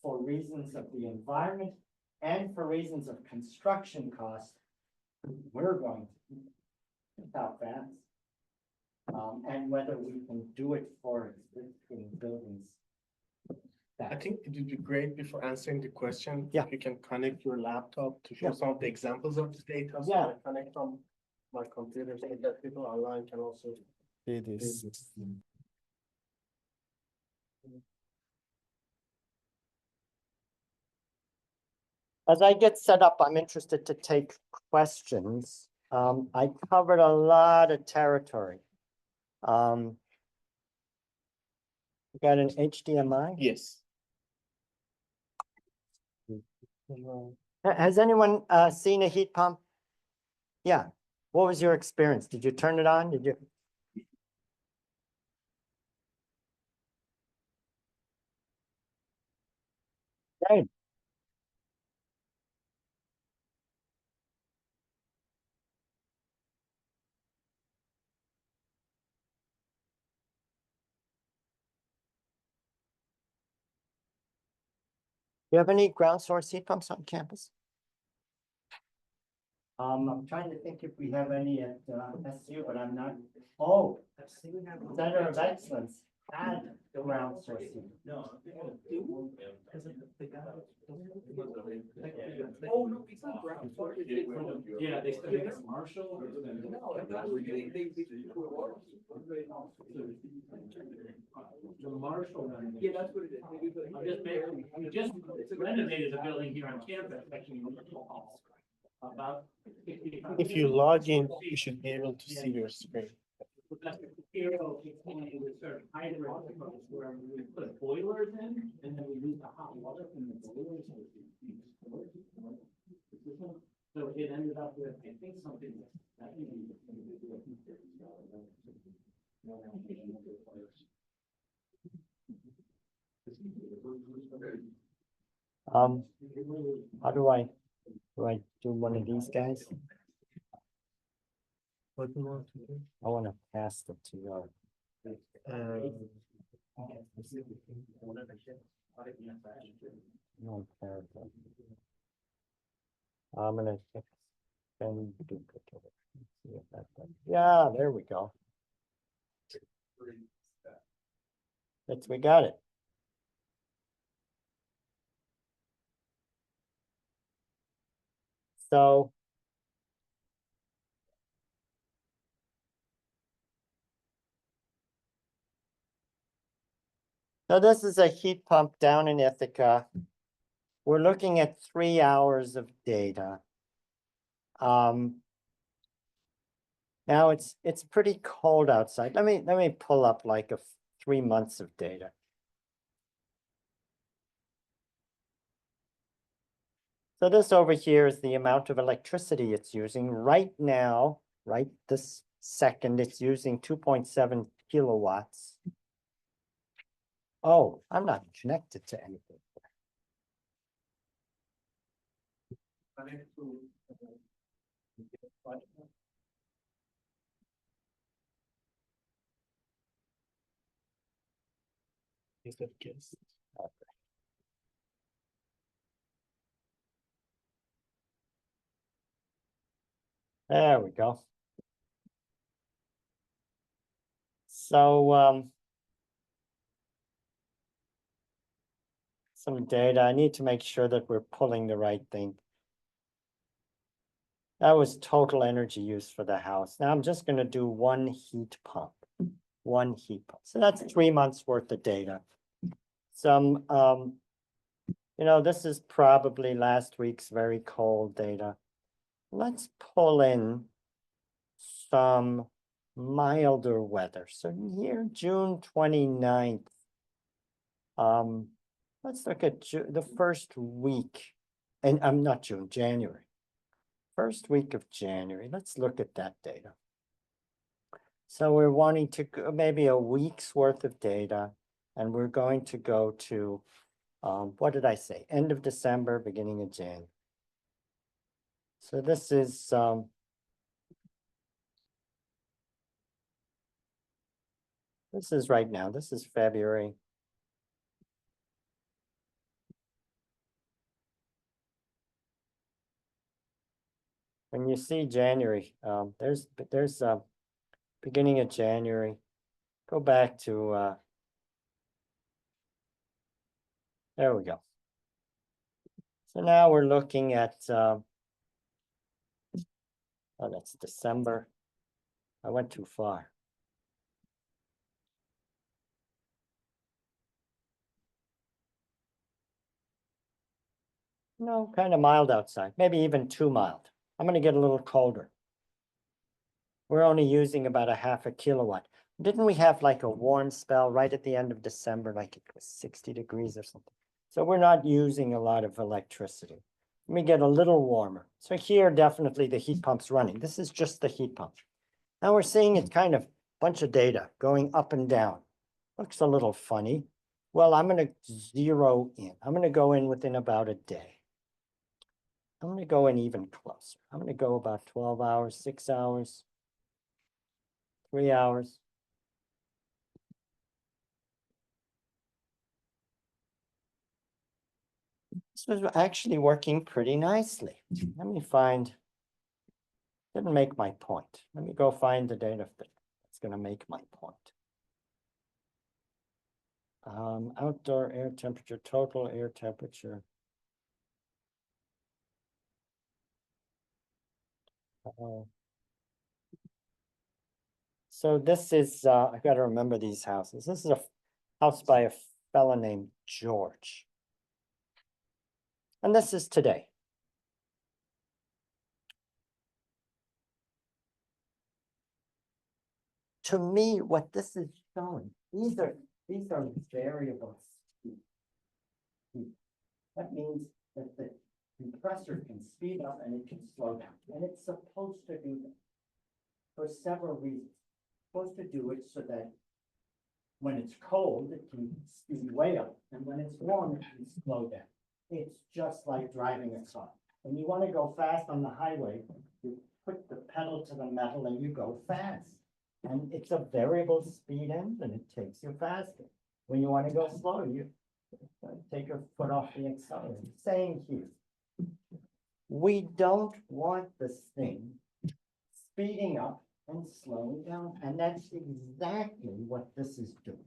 for reasons of the environment and for reasons of construction cost, we're going to without fans. And whether we can do it for existing buildings. I think it would be great before answering the question. Yeah. If you can connect your laptop to show Yeah. some of the examples of the data. So Yeah. I connect from my computer so that people online can also see this. As I get set up, I'm interested to take questions. I covered a lot of territory. You got an HDMI? Yes. Has anyone seen a heat pump? Yeah. What was your experience? Did you turn it on? Did you? Right. You have any ground source heat pumps on campus? I'm trying to think if we have any at SU, but I'm not. Oh, Center of Excellence had the ground source heat. No. Oh, no, it's not ground floor. Yeah, they study commercial. The Marshall one. Yeah, that's what it is. They do the- I'm just making, we just renovated a building here on campus, actually. About. If you log in, you should be able to see your screen. That's the Shapiro explained with certain hydrants where we put boilers in and then we use the hot water from the boilers. So it ended up with, I think, something that. How do I do one of these guys? What do you want to do? I want to pass it to you. No, paragraph. I'm gonna extend duplicate. See if that does- Yeah, there we go. We got it. So. So this is a heat pump down in Ithaca. We're looking at 3 hours of data. Now it's pretty cold outside. Let me pull up like 3 months of data. So this over here is the amount of electricity it's using right now, right this second, it's using 2.7 kilowatts. Oh, I'm not connected to anything. connect to. Is that guess? There we go. So, some data, I need to make sure that we're pulling the right thing. That was total energy use for the house. Now I'm just gonna do one heat pump. One heat pump. So that's 3 months worth of data. Some, this is probably last week's very cold data. Let's pull in some milder weather. So here, June 29th. Let's look at the first week, and I'm not June, January. First week of January, let's look at that data. So we're wanting to go maybe a week's worth of data, and we're going to go to, what did I say? End of December, beginning of January. So this is, right now, this is February. When you see January, there's beginning of January. Go back to, there we go. So now we're looking at, oh, that's December. I went too far. No, kind of mild outside, maybe even too mild. I'm gonna get a little colder. We're only using about a half a kilowatt. Didn't we have like a warm spell right at the end of December, like it was 60 degrees or something? So we're not using a lot of electricity. Let me get a little warmer. So here, definitely the heat pump's running. This is just the heat pump. Now we're seeing it kind of bunch of data going up and down. Looks a little funny. Well, I'm gonna zero in. I'm gonna go in within about a day. I'm gonna go in even closer. I'm gonna go about 12 hours, 6 hours, 3 hours. This was actually working pretty nicely. Let me find, didn't make my point. Let me go find the data that's gonna make my point. Outdoor air temperature, total air temperature. So this is, I gotta remember these houses. This is a house by a fella named George. And this is today. To me, what this is showing, these are variables. That means that the compressor can speed up and it can slow down, and it's supposed to do that for several reasons. It's supposed to do it so that when it's cold, it can speed way up, and when it's warm, it can slow down. It's just like driving a car. When you want to go fast on the highway, you put the pedal to the metal and you go fast. And it's a variable speed engine, it takes you faster. When you want to go slow, you take your foot off the accelerator. Same here. We don't want this thing speeding up and slowing down, and that's exactly what this is doing.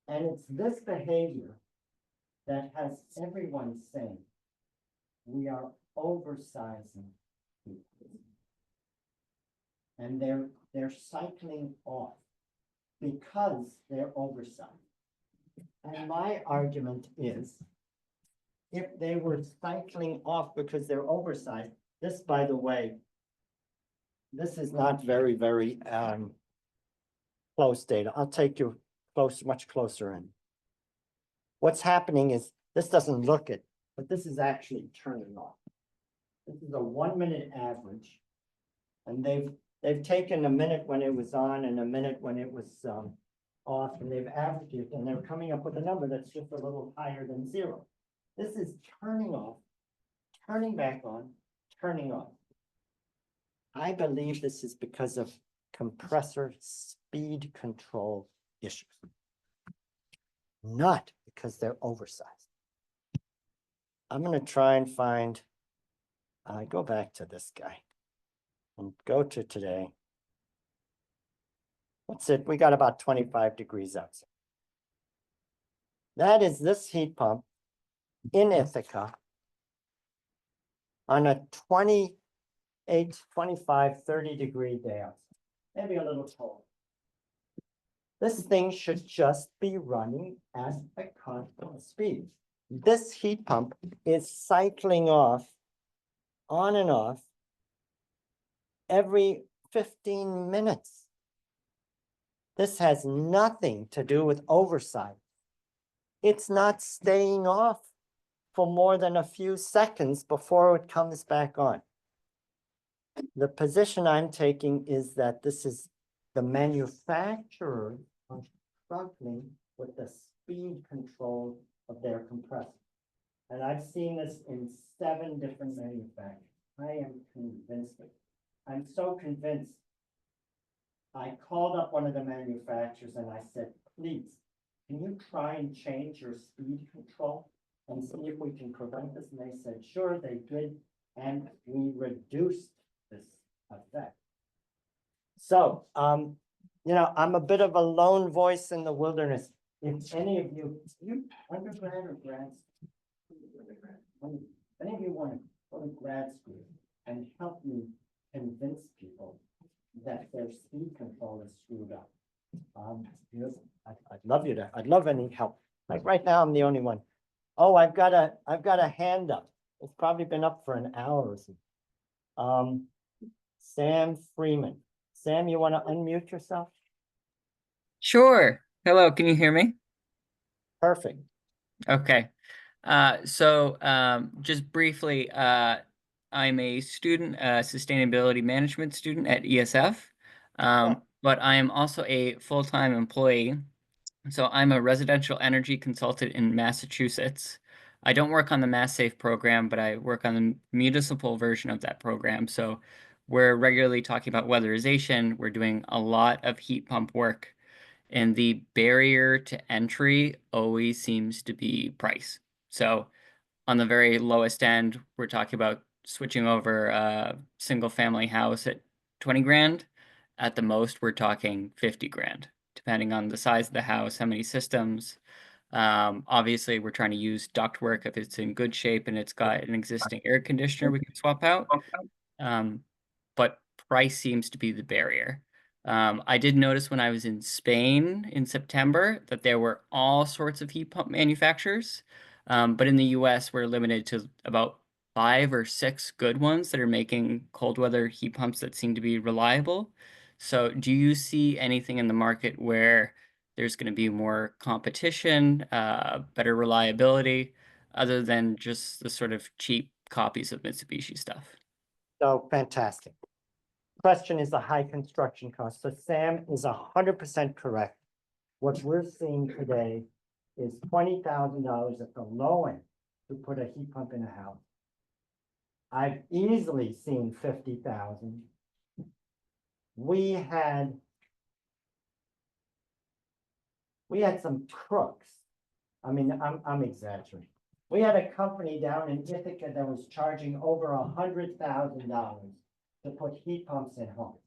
And it's this behavior that has everyone saying we are oversizing people. And they're cycling off because they're oversized. And my argument is, if they were cycling off because they're oversized, this, by the way, this is not very, very close data. I'll take you close, much closer in. What's happening is, this doesn't look it, but this is actually turning off. This is a 1 minute average. And they've taken a minute when it was on and a minute when it was off, and they've averaged it, and they're coming up with a number that's just a little higher than 0. This is turning off, turning back on, turning off. I believe this is because of compressor speed control issues. Not because they're oversized. I'm gonna try and find, go back to this guy and go to today. That's it, we got about 25 degrees outside. That is this heat pump in Ithaca on a 28, 25, 30 degree day outside, maybe a little cold. This thing should just be running at a constant speed. This heat pump is cycling off, on and off, every 15 minutes. This has nothing to do with oversight. It's not staying off for more than a few seconds before it comes back on. The position I'm taking is that this is the manufacturer struggling with the speed control of their compressor. And I've seen this in 7 different manufacturers. I am convinced of it. I'm so convinced. I called up one of the manufacturers and I said, please, can you try and change your speed control and see if we can prevent this? And they said, sure, they did. And we reduced this effect. So, you know, I'm a bit of a lone voice in the wilderness. If any of you undergrad or grad, any of you want to go to grad school and help me convince people that their speed control is screwed up, I'd love any help. Like right now, I'm the only one. Oh, I've got a hand up. It's probably been up for an hour or so. Sam Freeman. Sam, you want to unmute yourself? Sure. Hello, can you hear me? Perfect. Okay. Just briefly, I'm a student, sustainability management student at ESF, but I am also a full-time employee. So I'm a residential energy consultant in Massachusetts. I don't work on the MassSafe program, but I work on the municipal version of that program. So we're regularly talking about weatherization. We're doing a lot of heat pump work. And the barrier to entry always seems to be price. So on the very lowest end, we're talking about switching over a single family house at 20 grand. At the most, we're talking 50 grand, depending on the size of the house, how many systems. Obviously, we're trying to use ductwork if it's in good shape and it's got an existing air conditioner we can swap out. But price seems to be the barrier. I did notice when I was in Spain in September that there were all sorts of heat pump manufacturers. But in the US, we're limited to about 5 or 6 good ones that are making cold weather heat pumps that seem to be reliable. So do you see anything in the market where there's going to be more competition, better reliability, other than just the sort of cheap copies of Mitsubishi stuff? So fantastic. Question is the high construction cost. So Sam is 100% correct. What we're seeing today is $20,000 at the low end to put a heat pump in a house. I've easily seen 50,000. We had some crooks. I mean, I'm exaggerating. We had a company down in Ithaca that was charging over $100,000 to put heat pumps in homes.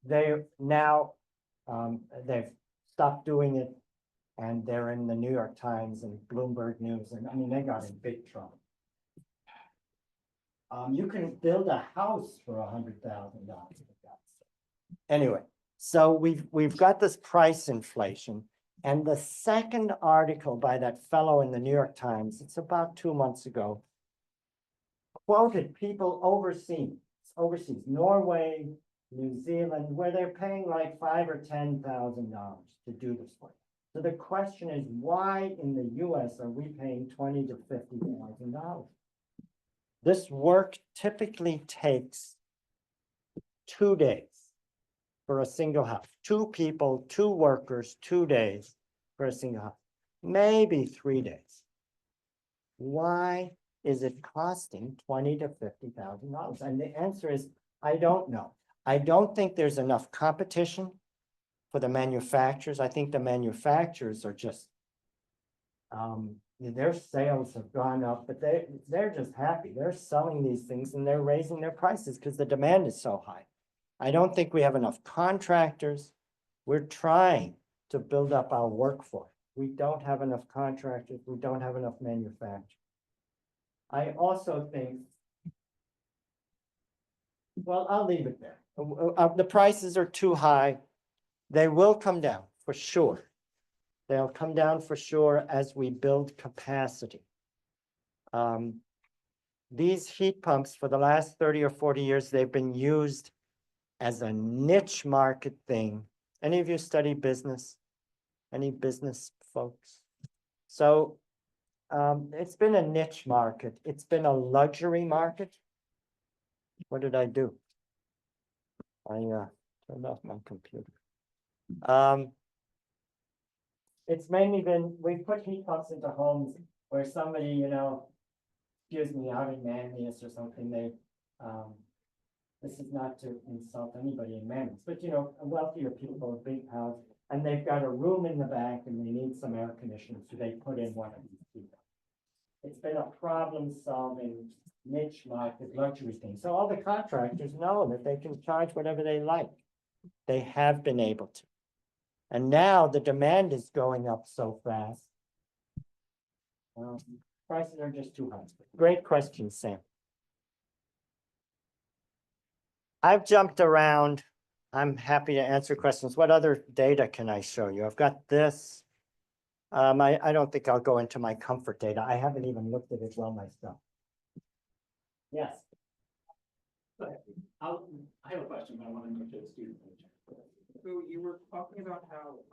They now, they've stopped doing it, and they're in the New York Times and Bloomberg News, and I mean, they got in big trouble. You can build a house for $100,000. Anyway, so we've got this price inflation, and the second article by that fellow in the New York Times, it's about 2 months ago, quoted people overseas, Norway, New Zealand, where they're paying like $5,000 or $10,000 to do this work. So the question is, why in the US are we paying $20,000 to $50,000? This work typically takes 2 days for a single house. 2 people, 2 workers, 2 days for a single house, maybe 3 days. Why is it costing $20,000 to $50,000? And the answer is, I don't know. I don't think there's enough competition for the manufacturers. I think the manufacturers are just, their sales have gone up, but they're just happy. They're selling these things and they're raising their prices because the demand is so high. I don't think we have enough contractors. We're trying to build up our workforce. We don't have enough contractors. We don't have enough manufacturers. I also think, well, I'll leave it there. The prices are too high. They will come down for sure. They'll come down for sure as we build capacity. These heat pumps for the last 30 or 40 years, they've been used as a niche market thing. Any of you study business? Any business folks? So it's been a niche market. It's been a luxury market. What did I do? I turned off my computer. It's mainly been, we put heat pumps into homes where somebody, you know, excuse me, out in Manlius or something, they, this is not to insult anybody in Manlius, but you know, wealthier people with big house, and they've got a room in the back and they need some air conditioning, so they put in one of these heat pumps. It's been a problem-solving niche market luxury thing. So all the contractors know that they can charge whatever they like. They have been able to. And now the demand is going up so fast. Prices are just too high. Great question, Sam. I've jumped around. I'm happy to answer questions. What other data can I show you? I've got this. I don't think I'll go into my comfort data. I haven't even looked at it well myself. Yes. I have a question, but I want to go to the student. So you were talking about how,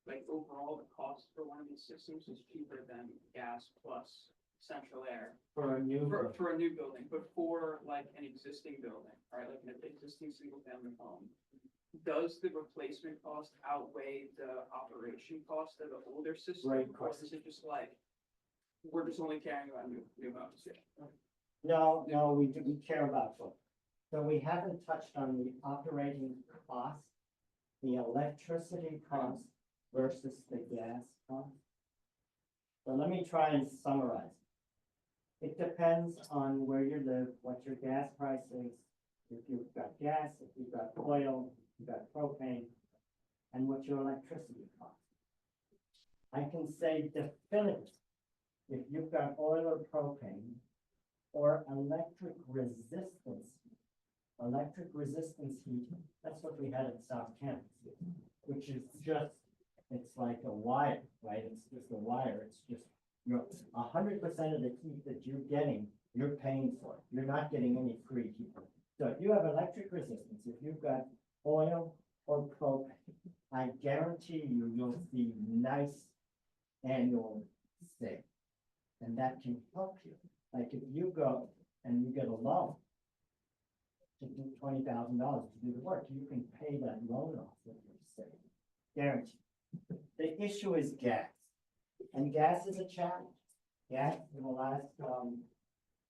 like overall the cost for one of these systems is cheaper than gas plus central air For a new. for a new building, but for like an existing building, right? Like an existing single family home. Does the replacement cost outweigh the operation cost of the older system? Great Or is it just like, we're just only caring about new homes? No, we care about both. So we haven't touched on the operating cost, the electricity cost versus the gas cost. So let me try and summarize. It depends on where you live, what your gas price is, if you've got gas, if you've got oil, if you've got propane, and what your electricity costs. I can say definitively, if you've got oil or propane, or electric resistance heat, that's what we had at South Campus, which is just, it's like a wire, right? It's just a wire. It's just, you're 100% of the heat that you're getting, you're paying for. You're not getting any free heat. So if you have electric resistance, if you've got oil or propane, I guarantee you'll see nice annual savings. And that can help you. Like if you go and you get a loan to do $20,000 to do the work, you can pay that loan off with your savings. Guaranteed. The issue is gas. And gas is a challenge. Gas in the last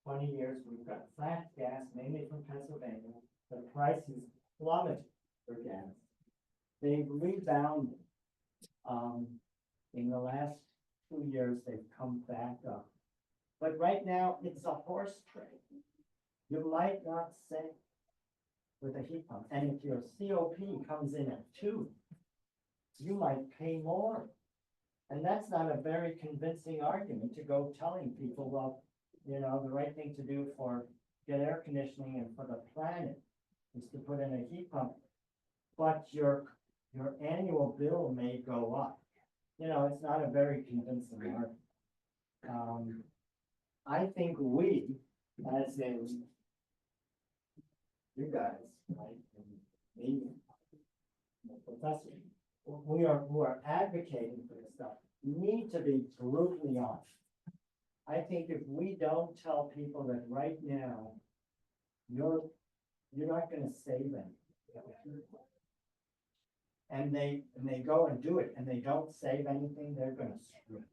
20 years, we've got flat gas, mainly from Pennsylvania. The prices plummeted for gas. They've rebounded. In the last 2 years, they've come back up. But right now, it's a horse trade. You might not save with a heat pump. And if your COP comes in at 2, you might pay more. And that's not a very convincing argument to go telling people, well, you know, the right thing to do for get air conditioning and for the planet is to put in a heat pump. But your annual bill may go up. You know, it's not a very convincing argument. I think we, as in you guys, right, and me, the professor, who are advocating for this stuff, need to be brutally honest. I think if we don't tell people that right now, you're not going to save anything, and they go and do it, and they don't save anything, they're going to screw it.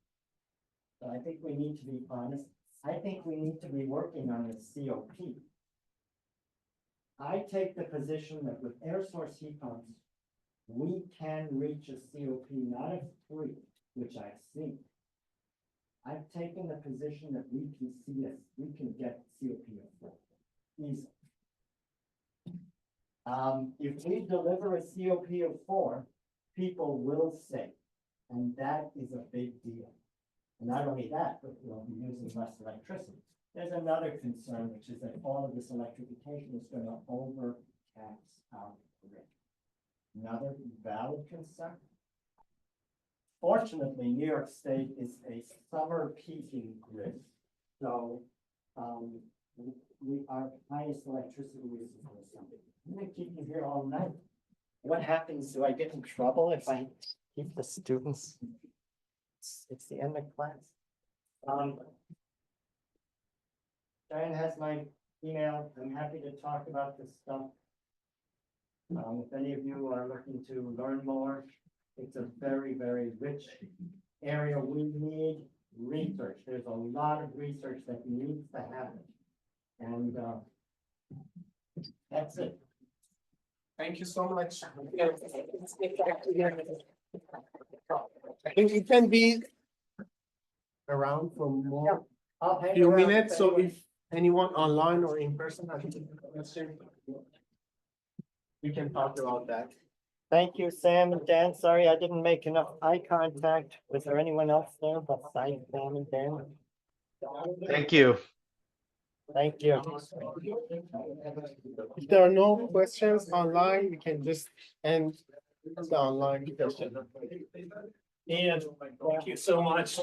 So I think we need to be honest. I think we need to be working on the COP. I take the position that with air source heat pumps, we can reach a COP not of 3, which I've seen. I've taken the position that we can get COP of 4 easily. If we deliver a COP of 4, people will save, and that is a big deal. And not only that, but we'll be using less electricity. There's another concern, which is that all of this electrification is going to overtax our grid. Another valid concern. Fortunately, New York State is a summer peaking grid, so our highest electricity use is in the summer. I'm going to keep you here all night. What happens? Do I get in trouble if I keep the students? It's the end of class. Diane has my email. I'm happy to talk about this stuff. If any of you are looking to learn more, it's a very, very rich area. We need research. There's a lot of research that needs to happen. And that's it. Thank you so much. I think it can be around for more, I'll hang few around minutes, so anyone- if anyone online or in person has a question, we can talk about that. Thank you, Sam and Dan. Sorry, I didn't make enough eye contact. Was there anyone else there besides Sam and Dan? Thank you. Thank you. If there are no questions online, we can just end the online question. Ian, thank you so much.